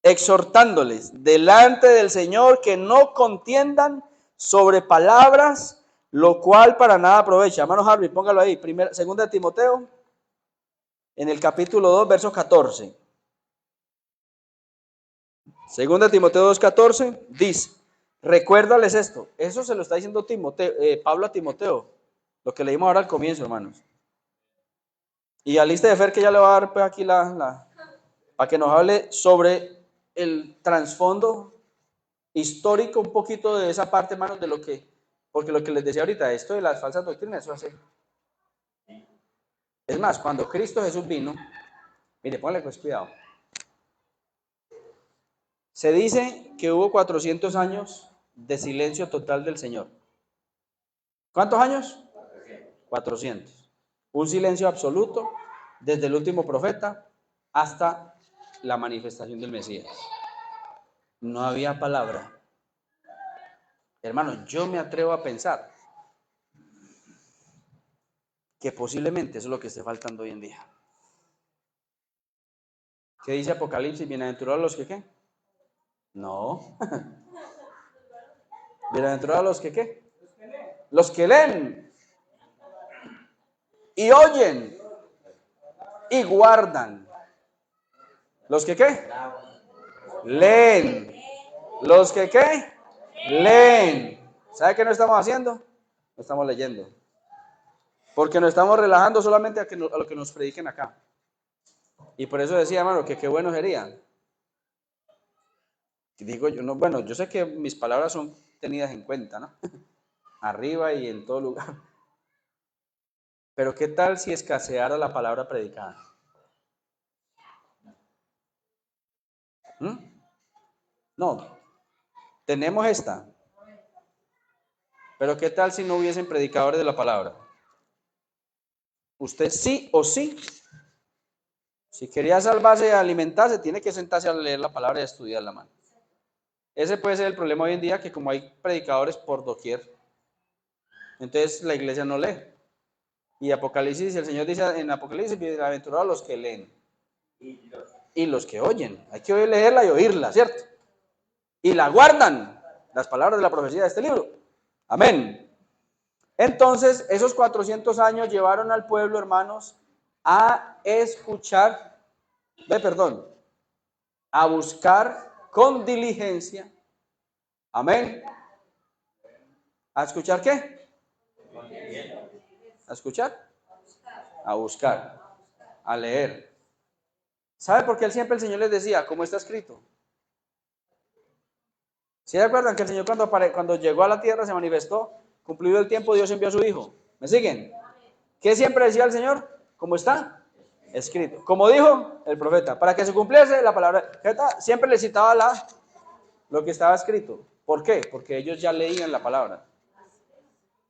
exhortándoles delante del Señor que no contiendan sobre palabras, lo cual para nada aprovecha. Hermano Harvey, póngalo ahí. Segunda de Timoteo, en el capítulo 2, verso 14. Segunda de Timoteo 2:14 dice, recuérdales esto. Eso se lo está diciendo Pablo a Timoteo, lo que leímos ahora al comienzo, hermanos. Y a lista de Fer que ya le va a dar pues, aquí para que nos hable sobre el trasfondo histórico, un poquito de esa parte, hermanos, de lo que, porque lo que les decía ahorita, esto de las falsas doctrinas, eso hace. Es más, cuando Cristo Jesús vino, mire, ponle pues cuidado. Se dice que hubo 400 años de silencio total del Señor. ¿Cuántos años? 400. Un silencio absoluto desde el último profeta hasta la manifestación del Mesías. No había palabra. Hermano, yo me atrevo a pensar que posiblemente eso es lo que esté faltando hoy en día. ¿Qué dice Apocalipsis? Bienaventurados los que ¿qué? No. Bienaventurados los que ¿qué? Los que leen y oyen y guardan. ¿Los que qué? Leen. ¿Los que qué? Leen. ¿Sabe qué no estamos haciendo? No estamos leyendo. Porque nos estamos relajando solamente a lo que nos prediquen acá. Y por eso decía, hermano, que qué bueno sería. Digo yo, no, bueno, yo sé que mis palabras son tenidas en cuenta, ¿no? Arriba y en todo lugar. Pero ¿qué tal si escaseara la palabra predicada? ¿Mm? No, tenemos esta. Pero ¿qué tal si no hubiesen predicadores de la palabra? Usted sí o sí, si quería salvarse y alimentarse, tiene que sentarse a leer la palabra y a estudiar la mano. Ese puede ser el problema hoy en día, que como hay predicadores por doquier, entonces la iglesia no lee. Y Apocalipsis, el Señor dice en Apocalipsis, bienaventurados los que leen y los que oyen. Hay que leerla y oírla, ¿cierto? Y la guardan, las palabras de la profecía de este libro. Amén. Entonces, esos 400 años llevaron al pueblo, hermanos, a escuchar, a buscar con diligencia. Amén. ¿A escuchar qué? ¿A escuchar? A buscar, a leer. ¿Sabe por qué siempre el Señor les decía, como está escrito? ¿Sí se acuerdan que el Señor cuando llegó a la tierra se manifestó? Cumplido el tiempo, Dios envió a su Hijo. ¿Me siguen? ¿Qué siempre decía el Señor? ¿Cómo está? Escrito. Como dijo el profeta, para que se cumpliese la palabra. Siempre le citaba lo que estaba escrito. ¿Por qué? Porque ellos ya leían la palabra.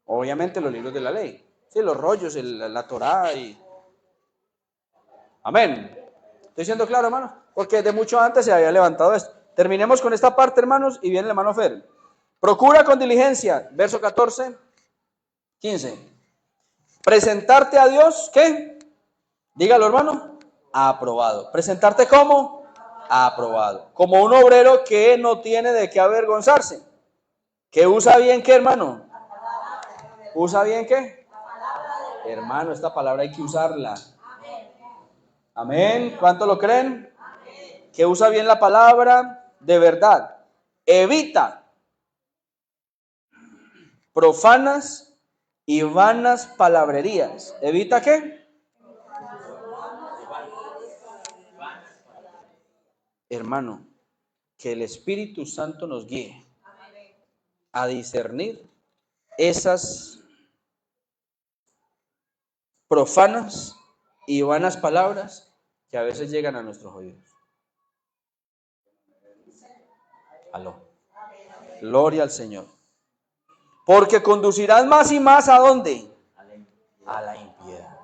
Obviamente los libros de la ley. Sí, los rollos, la Torá y... Amén. ¿Estoy siendo claro, hermano? Porque de mucho antes se había levantado esto. Terminemos con esta parte, hermanos, y viene el hermano Fer. Procura con diligencia, verso 14, 15. Presentarte a Dios, ¿qué? Dígalo, hermano. Aprobado. ¿Presentarte cómo? Aprobado. Como un obrero que no tiene de qué avergonzarse. ¿Que usa bien qué, hermano? ¿Usa bien qué? Hermano, esta palabra hay que usarla. Amén. ¿Cuánto lo creen? Que usa bien la palabra de verdad. Evita profanas y vanas palabrerías. ¿Evita qué? hermano, que el Espíritu Santo nos guíe a discernir esas profanas y vanas palabras que a veces llegan a nuestros oídos. Aló. Gloria al Señor. Porque conducirán más y más ¿a dónde? A la impiedad.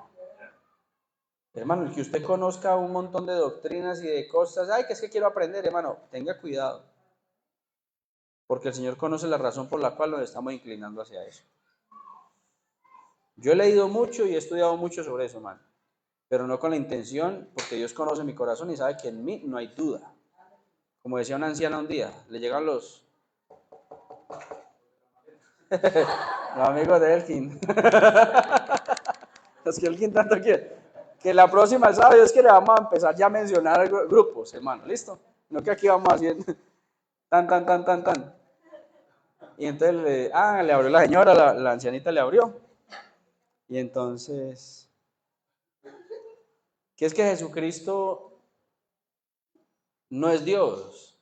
Hermano, el que usted conozca un montón de doctrinas y de cosas, ay, que es que quiero aprender, hermano, tenga cuidado. Porque el Señor conoce la razón por la cual nos estamos inclinando hacia eso. Yo he leído mucho y he estudiado mucho sobre eso, hermano. Pero no con la intención, porque Dios conoce mi corazón y sabe que en mí no hay duda. Como decía una anciana un día, le llegan los amigos de Elkin. Los que Elkin tanto quiere. Que la próxima, el sábado, es que le vamos a empezar ya a mencionar grupos, hermano, ¿listo? No que aquí vamos haciendo tan. Y entonces le abrió la señora, la ancianita le abrió. Y entonces, que es que Jesucristo no es Dios,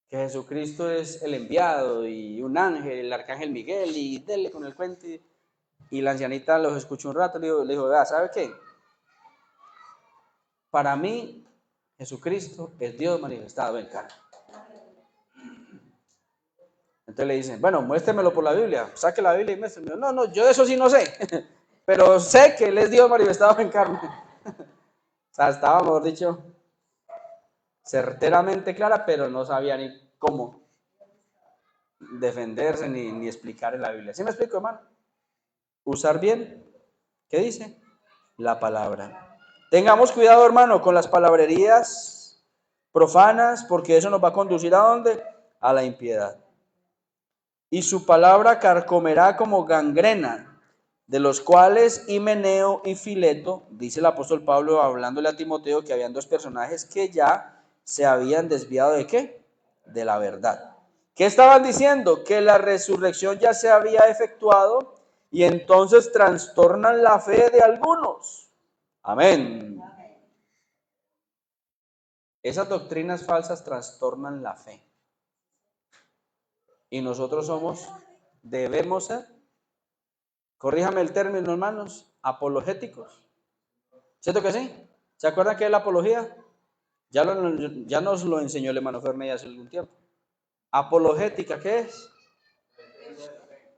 que Jesucristo es el enviado y un ángel, el arcángel Miguel, y dele con el cuento. Y la ancianita los escuchó un rato, le dijo, vea, ¿sabe qué? Para mí, Jesucristo es Dios manifestado en carne. Entonces le dicen, bueno, muéstremelo por la Biblia, saque la Biblia y muéstremelo. No, yo de eso sí no sé, pero sé que Él es Dios manifestado en carne. O sea, estaba, mejor dicho, certeramente clara, pero no sabía ni cómo defenderse ni explicar en la Biblia. ¿Sí me explico, hermano? Usar bien, ¿qué dice? La palabra. Tengamos cuidado, hermano, con las palabrerías profanas, porque eso nos va a conducir ¿a dónde? A la impiedad. Y su palabra carcomerá como gangrena, de los cuales Himeneo y Fileto, dice el apóstol Pablo hablándole a Timoteo, que habían dos personajes que ya se habían desviado ¿de qué? De la verdad. ¿Qué estaban diciendo? Que la resurrección ya se había efectuado y entonces trastornan la fe de algunos. Amén. Esas doctrinas falsas trastornan la fe. Y nosotros debemos ser, corríjame el término, hermanos, apologéticos. ¿Cierto que sí? ¿Se acuerdan qué es la apología? Ya nos lo enseñó el hermano Fernández hace algún tiempo. Apologética, ¿qué es?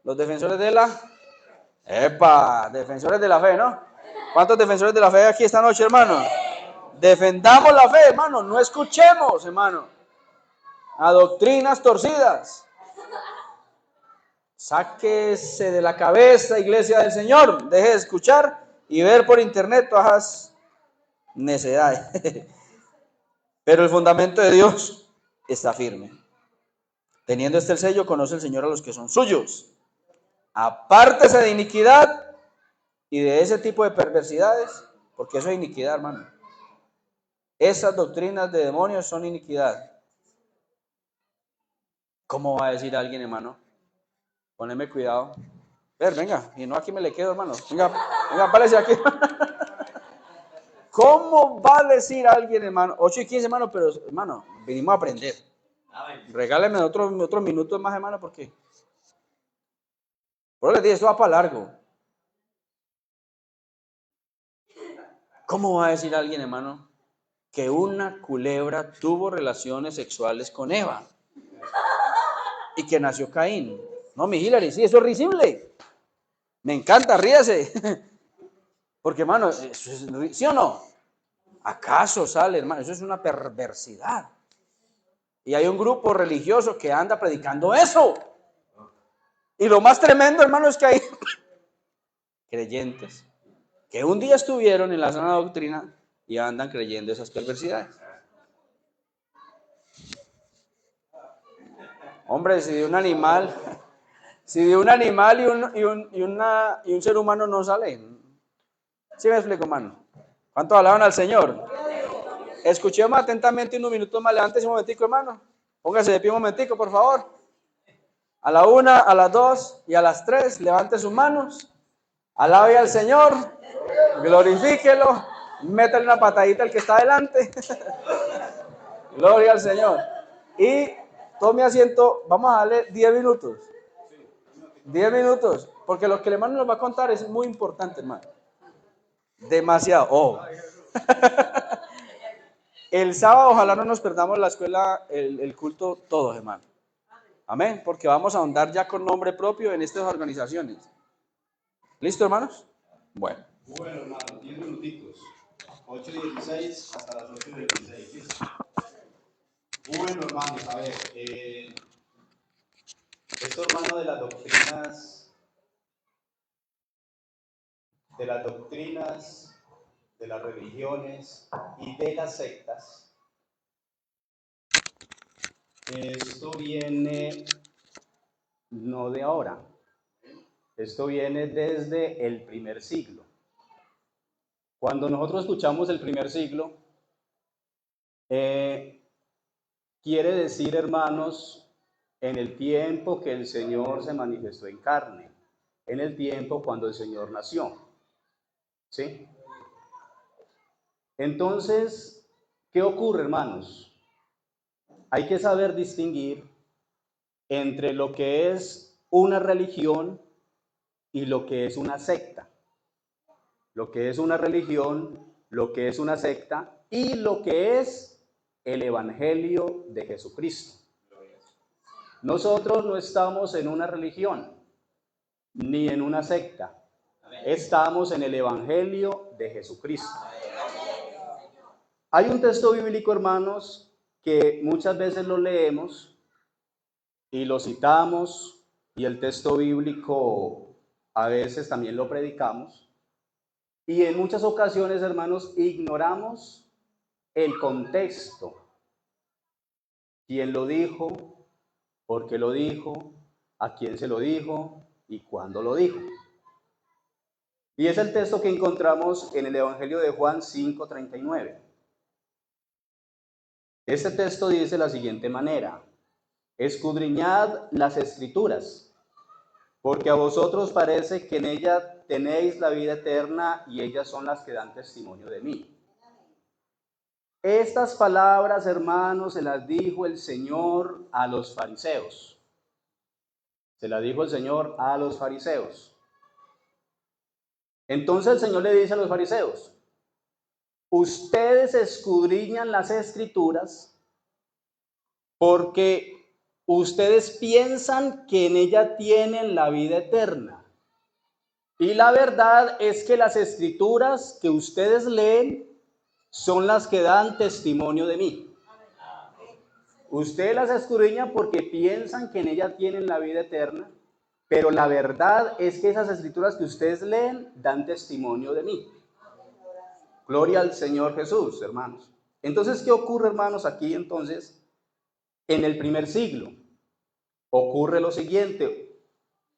Los defensores de la... defensores de la fe, ¿no? ¿Cuántos defensores de la fe hay aquí esta noche, hermano? Defendamos la fe, hermano, no escuchemos, hermano, a doctrinas torcidas. Sáquese de la cabeza, iglesia del Señor, deje de escuchar y ver por internet todas las necedades. Pero el fundamento de Dios está firme. Teniendo el sello, conoce el Señor a los que son suyos. Apártese de iniquidad y de ese tipo de perversidades, porque eso es iniquidad, hermano. Esas doctrinas de demonios son iniquidad. ¿Cómo va a decir alguien, hermano? Poneme cuidado. Venga, y no aquí me le quedo, hermano. Venga, párese aquí. ¿Cómo va a decir alguien, hermano? 8:15, hermano, pero, hermano, venimos a aprender. Regáleme otros minutos más, hermano, porque... Por les dije, esto va para largo. ¿Cómo va a decir alguien, hermano, que una culebra tuvo relaciones sexuales con Eva y que nació Caín? No, mi Hillary, sí, eso es risible. Me encanta, ríase. Porque, hermano, ¿sí o no? ¿Acaso sale, hermano? Eso es una perversidad. Y hay un grupo religioso que anda predicando eso. Y lo más tremendo, hermano, es que hay creyentes que un día estuvieron en la sana doctrina y andan creyendo esas perversidades. Hombre, si de un animal y un ser humano no salen. ¿Sí me explico, hermano? ¿Cuántos alaban al Señor? Escuchemos atentamente unos minutos más. Levántese un momentico, hermano. Póngase de pie un momentico, por favor. A la 1, a las 2 y a las 3, levante sus manos. Alabe al Señor. Glorifíquelo. Métale una patadita al que está adelante. Gloria al Señor. Y tome asiento, vamos a darle 10 minutos. 10 minutos, porque lo que el hermano nos va a contar es muy importante, hermano. Demasiado. Oh. El sábado ojalá no nos perdamos la escuela, el culto todos, hermano. Amén, porque vamos a ahondar ya con nombre propio en estas organizaciones. ¿Listo, hermanos? Bueno. Bueno, hermano, 10 minuticos. 8:16 hasta las 8:16. ¿Listo? Bueno, hermanos, a ver. Esto, hermano, de las de las religiones y de las sectas, esto viene no de ahora, esto viene desde el primer siglo. Cuando nosotros escuchamos el primer siglo, quiere decir, hermanos, en el tiempo que el Señor se manifestó en carne, en el tiempo cuando el Señor nació. ¿Sí? Entonces, ¿qué ocurre, hermanos? Hay que saber distinguir entre lo que es una religión y lo que es una secta. Lo que es una religión, lo que es una secta y lo que es el Evangelio de Jesucristo. Nosotros no estamos en una religión ni en una secta. Estamos en el Evangelio de Jesucristo. Hay un texto bíblico, hermanos, que muchas veces lo leemos y lo citamos, y el texto bíblico a veces también lo predicamos, y en muchas ocasiones, hermanos, ignoramos el contexto. ¿Quién lo dijo? ¿Por qué lo dijo? ¿A quién se lo dijo? ¿Y cuándo lo dijo? Y es el texto que encontramos en el Evangelio de Juan 5:39. Este texto dice de la siguiente manera: escudriñad las escrituras, porque a vosotros parece que en ellas tenéis la vida eterna y ellas son las que dan testimonio de mí. Estas palabras, hermanos, se las dijo el Señor a los fariseos. Se las dijo el Señor a los fariseos. Entonces el Señor le dice a los fariseos: ustedes escudriñan las escrituras porque ustedes piensan que en ella tienen la vida eterna. Y la verdad es que las escrituras que ustedes leen son las que dan testimonio de mí. Ustedes las escudriñan porque piensan que en ellas tienen la vida eterna, pero la verdad es que esas escrituras que ustedes leen dan testimonio de mí. Gloria al Señor Jesús, hermanos. Entonces, ¿qué ocurre, hermanos, aquí entonces? En el primer siglo ocurre lo siguiente,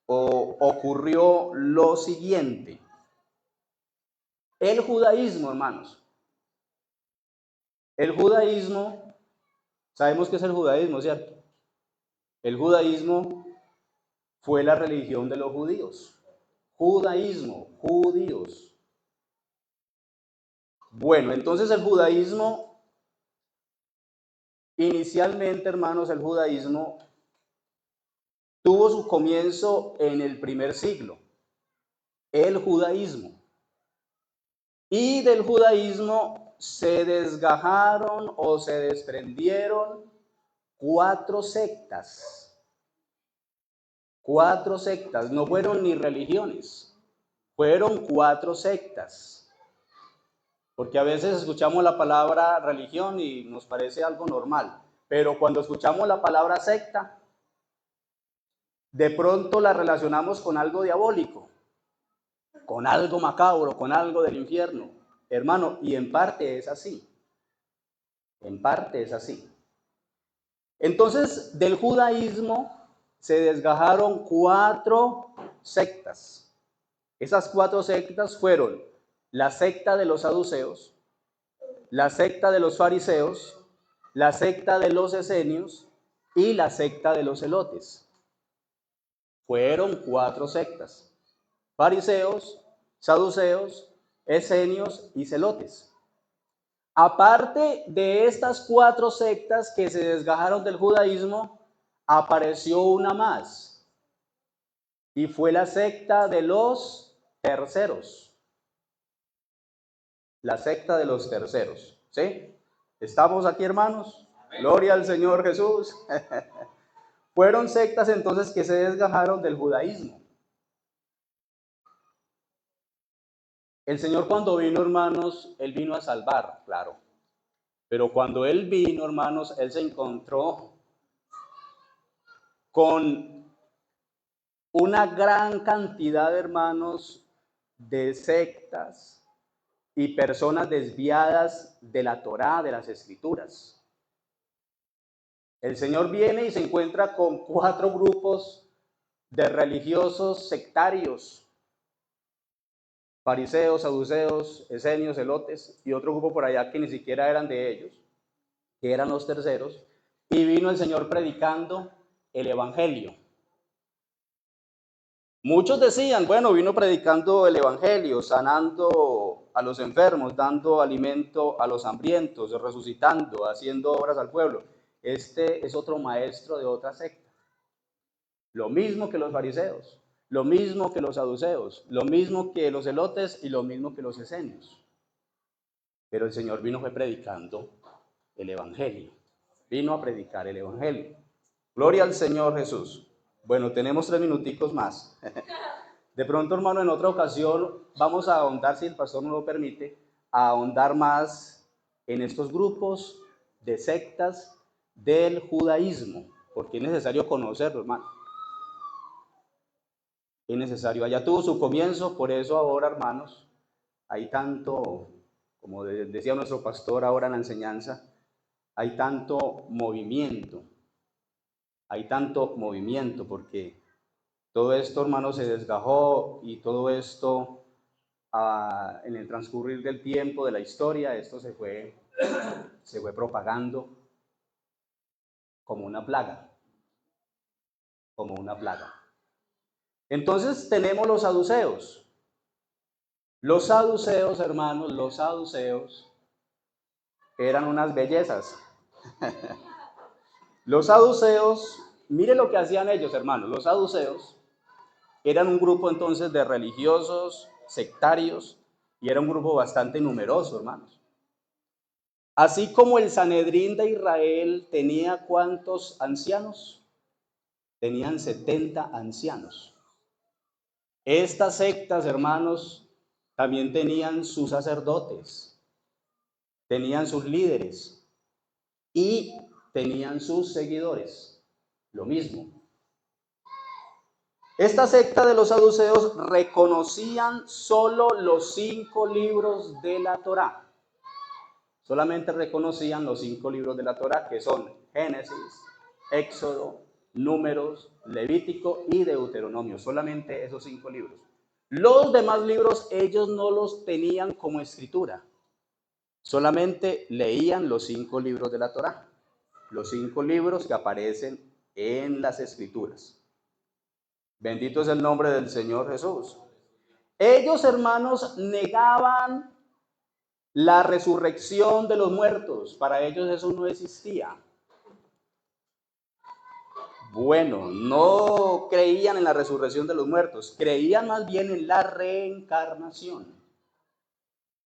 o ocurrió lo siguiente. El judaísmo, hermanos. El judaísmo, sabemos qué es el judaísmo, ¿cierto? El judaísmo fue la religión de los judíos. Judaísmo, judíos. Bueno, entonces el judaísmo, inicialmente, hermanos, el judaísmo tuvo su comienzo en el primer siglo. El judaísmo. Y del judaísmo se desgajaron o se desprendieron 4 sectas. 4 sectas, no fueron ni religiones, fueron 4 sectas. Porque a veces escuchamos la palabra religión y nos parece algo normal, pero cuando escuchamos la palabra secta, de pronto la relacionamos con algo diabólico, con algo macabro, con algo del infierno. Hermano, y en parte es así. En parte es así. Entonces, del judaísmo se desgajaron 4 sectas. Esas 4 sectas fueron la secta de los saduceos, la secta de los fariseos, la secta de los esenios y la secta de los celotes. Fueron 4 sectas: fariseos, saduceos, esenios y celotes. Aparte de estas 4 sectas que se desgajaron del judaísmo, apareció una más, y fue la secta de los terceros. La secta de los terceros, ¿sí? ¿Estamos aquí, hermanos? Gloria al Señor Jesús. Fueron sectas entonces que se desgajaron del judaísmo. El Señor cuando vino, hermanos, Él vino a salvar, claro. Pero cuando Él vino, hermanos, Él se encontró con una gran cantidad de hermanos de sectas y personas desviadas de la Torá, de las Escrituras. El Señor viene y se encuentra con 4 grupos de religiosos sectarios, fariseos, saduceos, esenios, elotes, y otro grupo por allá que ni siquiera eran de ellos, que eran los terceros, y vino el Señor predicando el Evangelio. Muchos decían, bueno, vino predicando el Evangelio, sanando a los enfermos, dando alimento a los hambrientos, resucitando, haciendo obras al pueblo. Este es otro maestro de otra secta. Lo mismo que los fariseos, lo mismo que los saduceos, lo mismo que los elotes y lo mismo que los esenios. Pero el Señor fue predicando el Evangelio. Vino a predicar el Evangelio. Gloria al Señor Jesús. Bueno, tenemos 3 minuticos más. De pronto, hermano, en otra ocasión vamos a ahondar, si el pastor nos lo permite, a ahondar más en estos grupos de sectas del judaísmo, porque es necesario conocerlo, hermano. Es necesario. Allá tuvo su comienzo, por eso ahora, hermanos, hay tanto, como decía nuestro pastor ahora en la enseñanza, hay tanto movimiento. Hay tanto movimiento porque todo esto, hermano, se desgajó y todo esto, en el transcurrir del tiempo, de la historia, esto se fue propagando como una plaga, como una plaga. Entonces tenemos los saduceos. Los saduceos, hermanos, los saduceos eran unas bellezas. Los saduceos, mire lo que hacían ellos, hermanos. Los saduceos eran un grupo entonces de religiosos, sectarios, y era un grupo bastante numeroso, hermanos. Así como el Sanedrín de Israel tenía ¿cuántos ancianos? Tenían 70 ancianos. Estas sectas, hermanos, también tenían sus sacerdotes, tenían sus líderes y tenían sus seguidores. Lo mismo. Esta secta de los saduceos reconocían solo los 5 libros de la Torá. Solamente reconocían los 5 libros de la Torá, que son Génesis, Éxodo, Números, Levítico y Deuteronomio. Solamente esos 5 libros. Los demás libros ellos no los tenían como escritura. Solamente leían los 5 libros de la Torá. Los 5 libros que aparecen en las escrituras. Bendito es el nombre del Señor Jesús. Ellos, hermanos, negaban la resurrección de los muertos. Para ellos eso no existía. Bueno, no creían en la resurrección de los muertos, creían más bien en la reencarnación,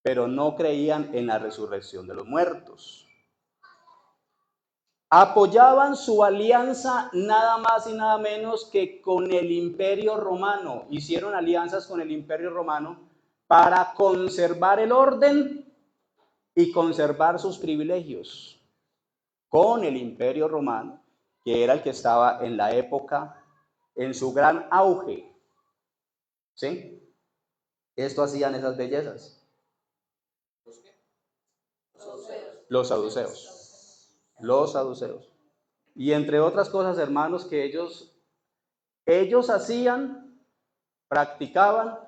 pero no creían en la resurrección de los muertos. Apoyaban su alianza nada más y nada menos que con el Imperio Romano. Hicieron alianzas con el Imperio Romano para conservar el orden y conservar sus privilegios. Con el Imperio Romano, que era el que estaba en la época, en su gran auge. ¿Sí? Esto hacían esas bellezas. Los saduceos. Los saduceos. Y entre otras cosas, hermanos, que ellos hacían, practicaban,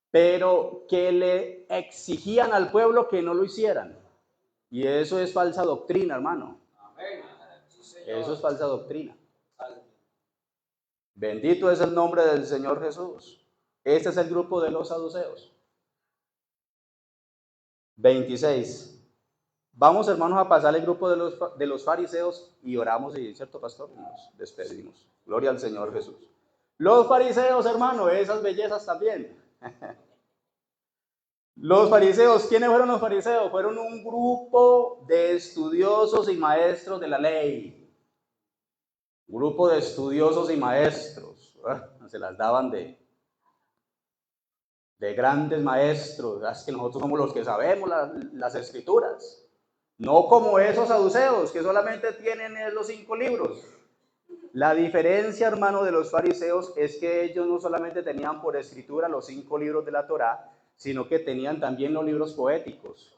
pero que le exigían al pueblo que no lo hicieran. Y eso es falsa doctrina, hermano. Eso es falsa doctrina. Bendito es el nombre del Señor Jesús. Este es el grupo de los saduceos. 26. Vamos, hermanos, a pasar el grupo de los fariseos y oramos, y ¿cierto, pastor? Y nos despedimos. Gloria al Señor Jesús. Los fariseos, hermano, esas bellezas también. Los fariseos, ¿quiénes fueron los fariseos? Fueron un grupo de estudiosos y maestros de la ley. Un grupo de estudiosos y maestros. Se las daban de grandes maestros. Es que nosotros somos los que sabemos las escrituras. No como esos saduceos que solamente tienen los 5 libros. La diferencia, hermano, de los fariseos es que ellos no solamente tenían por escritura los 5 libros de la Torá, sino que tenían también los libros poéticos,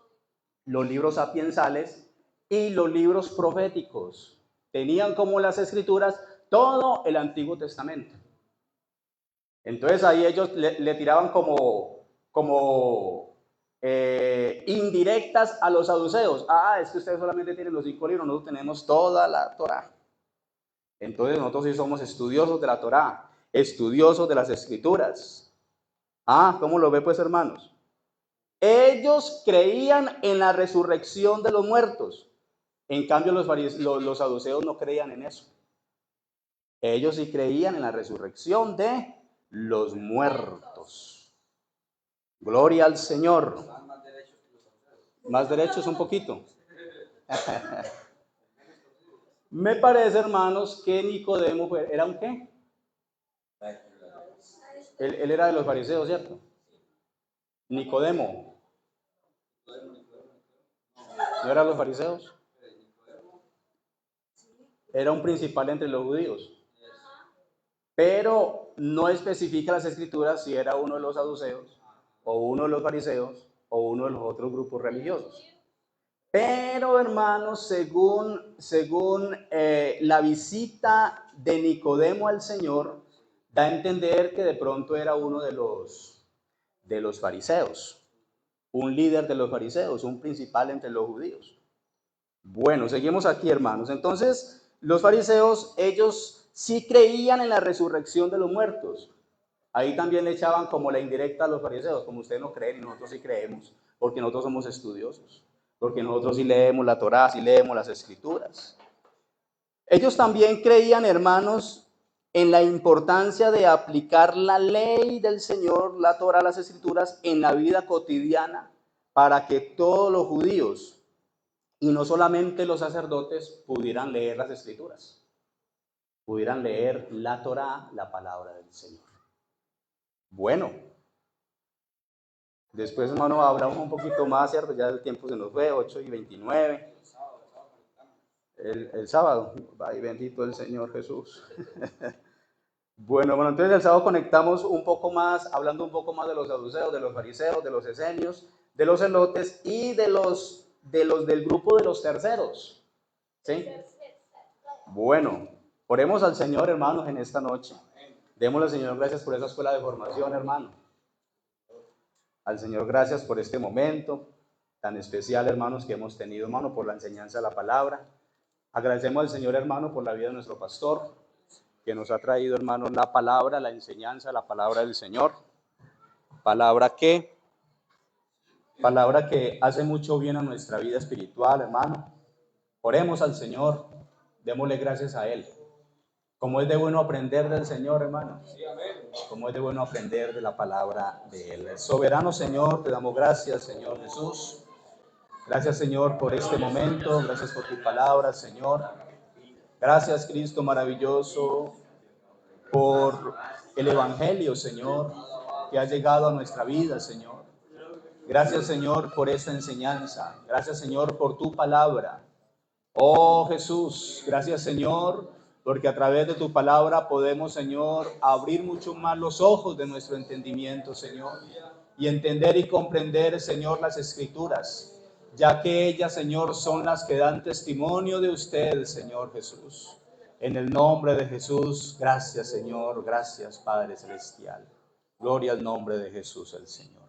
los libros sapiensales y los libros proféticos. Tenían como las escrituras todo el Antiguo Testamento. Entonces ahí ellos le tiraban como indirectas a los saduceos. Es que ustedes solamente tienen los 5 libros, nosotros tenemos toda la Torá. Entonces nosotros sí somos estudiosos de la Torá, estudiosos de las escrituras. ¿Cómo lo ve, pues, hermanos? Ellos creían en la resurrección de los muertos. En cambio, los saduceos no creían en eso. Ellos sí creían en la resurrección de los muertos. Gloria al Señor. Más derechos un poquito. Me parece, hermanos, que Nicodemo era un ¿qué? Él era de los fariseos, ¿cierto? Nicodemo. ¿No eran los fariseos? Era un principal entre los judíos. Pero no especifica las escrituras si era uno de los saduceos, o uno de los fariseos, o uno de los otros grupos religiosos. Pero, hermanos, según la visita de Nicodemo al Señor, da a entender que de pronto era uno de los fariseos, un líder de los fariseos, un principal entre los judíos. Bueno, seguimos aquí, hermanos. Entonces, los fariseos, ellos sí creían en la resurrección de los muertos. Ahí también le echaban como la indirecta a los fariseos, como ustedes no creen y nosotros sí creemos, porque nosotros somos estudiosos, porque nosotros sí leemos la Torá, sí leemos las escrituras. Ellos también creían, hermanos, en la importancia de aplicar la ley del Señor, la Torá, las escrituras, en la vida cotidiana, para que todos los judíos, y no solamente los sacerdotes, pudieran leer las escrituras, pudieran leer la Torá, la palabra del Señor. Bueno, después, hermano, hablamos un poquito más, ¿cierto? Ya el tiempo se nos fue, 8:29. El sábado, ay, bendito el Señor Jesús. Bueno, entonces el sábado conectamos un poco más, hablando un poco más de los saduceos, de los fariseos, de los esenios, de los celotes y de los del grupo de los terceros. ¿Sí? Bueno, oremos al Señor, hermanos, en esta noche. Démosle al Señor gracias por esa escuela de formación, hermano. Al Señor gracias por este momento tan especial, hermanos, que hemos tenido, hermano, por la enseñanza de la palabra. Agradecemos al Señor, hermano, por la vida de nuestro pastor, que nos ha traído, hermano, la palabra, la enseñanza, la palabra del Señor. Palabra que hace mucho bien a nuestra vida espiritual, hermano. Oremos al Señor, démosle gracias a Él. Como es de bueno aprender del Señor, hermano. Como es de bueno aprender de la palabra de Él. Soberano Señor, te damos gracias, Señor Jesús. Gracias, Señor, por este momento. Gracias por tu palabra, Señor. Gracias, Cristo maravilloso, por el Evangelio, Señor, que ha llegado a nuestra vida, Señor. Gracias, Señor, por esta enseñanza. Gracias, Señor, por tu palabra. Oh Jesús, gracias, Señor, porque a través de tu palabra podemos, Señor, abrir mucho más los ojos de nuestro entendimiento, Señor, y entender y comprender, Señor, las Escrituras, ya que ellas, Señor, son las que dan testimonio de usted, Señor Jesús. En el nombre de Jesús, gracias, Señor, gracias, Padre Celestial. Gloria al nombre de Jesús, el Señor.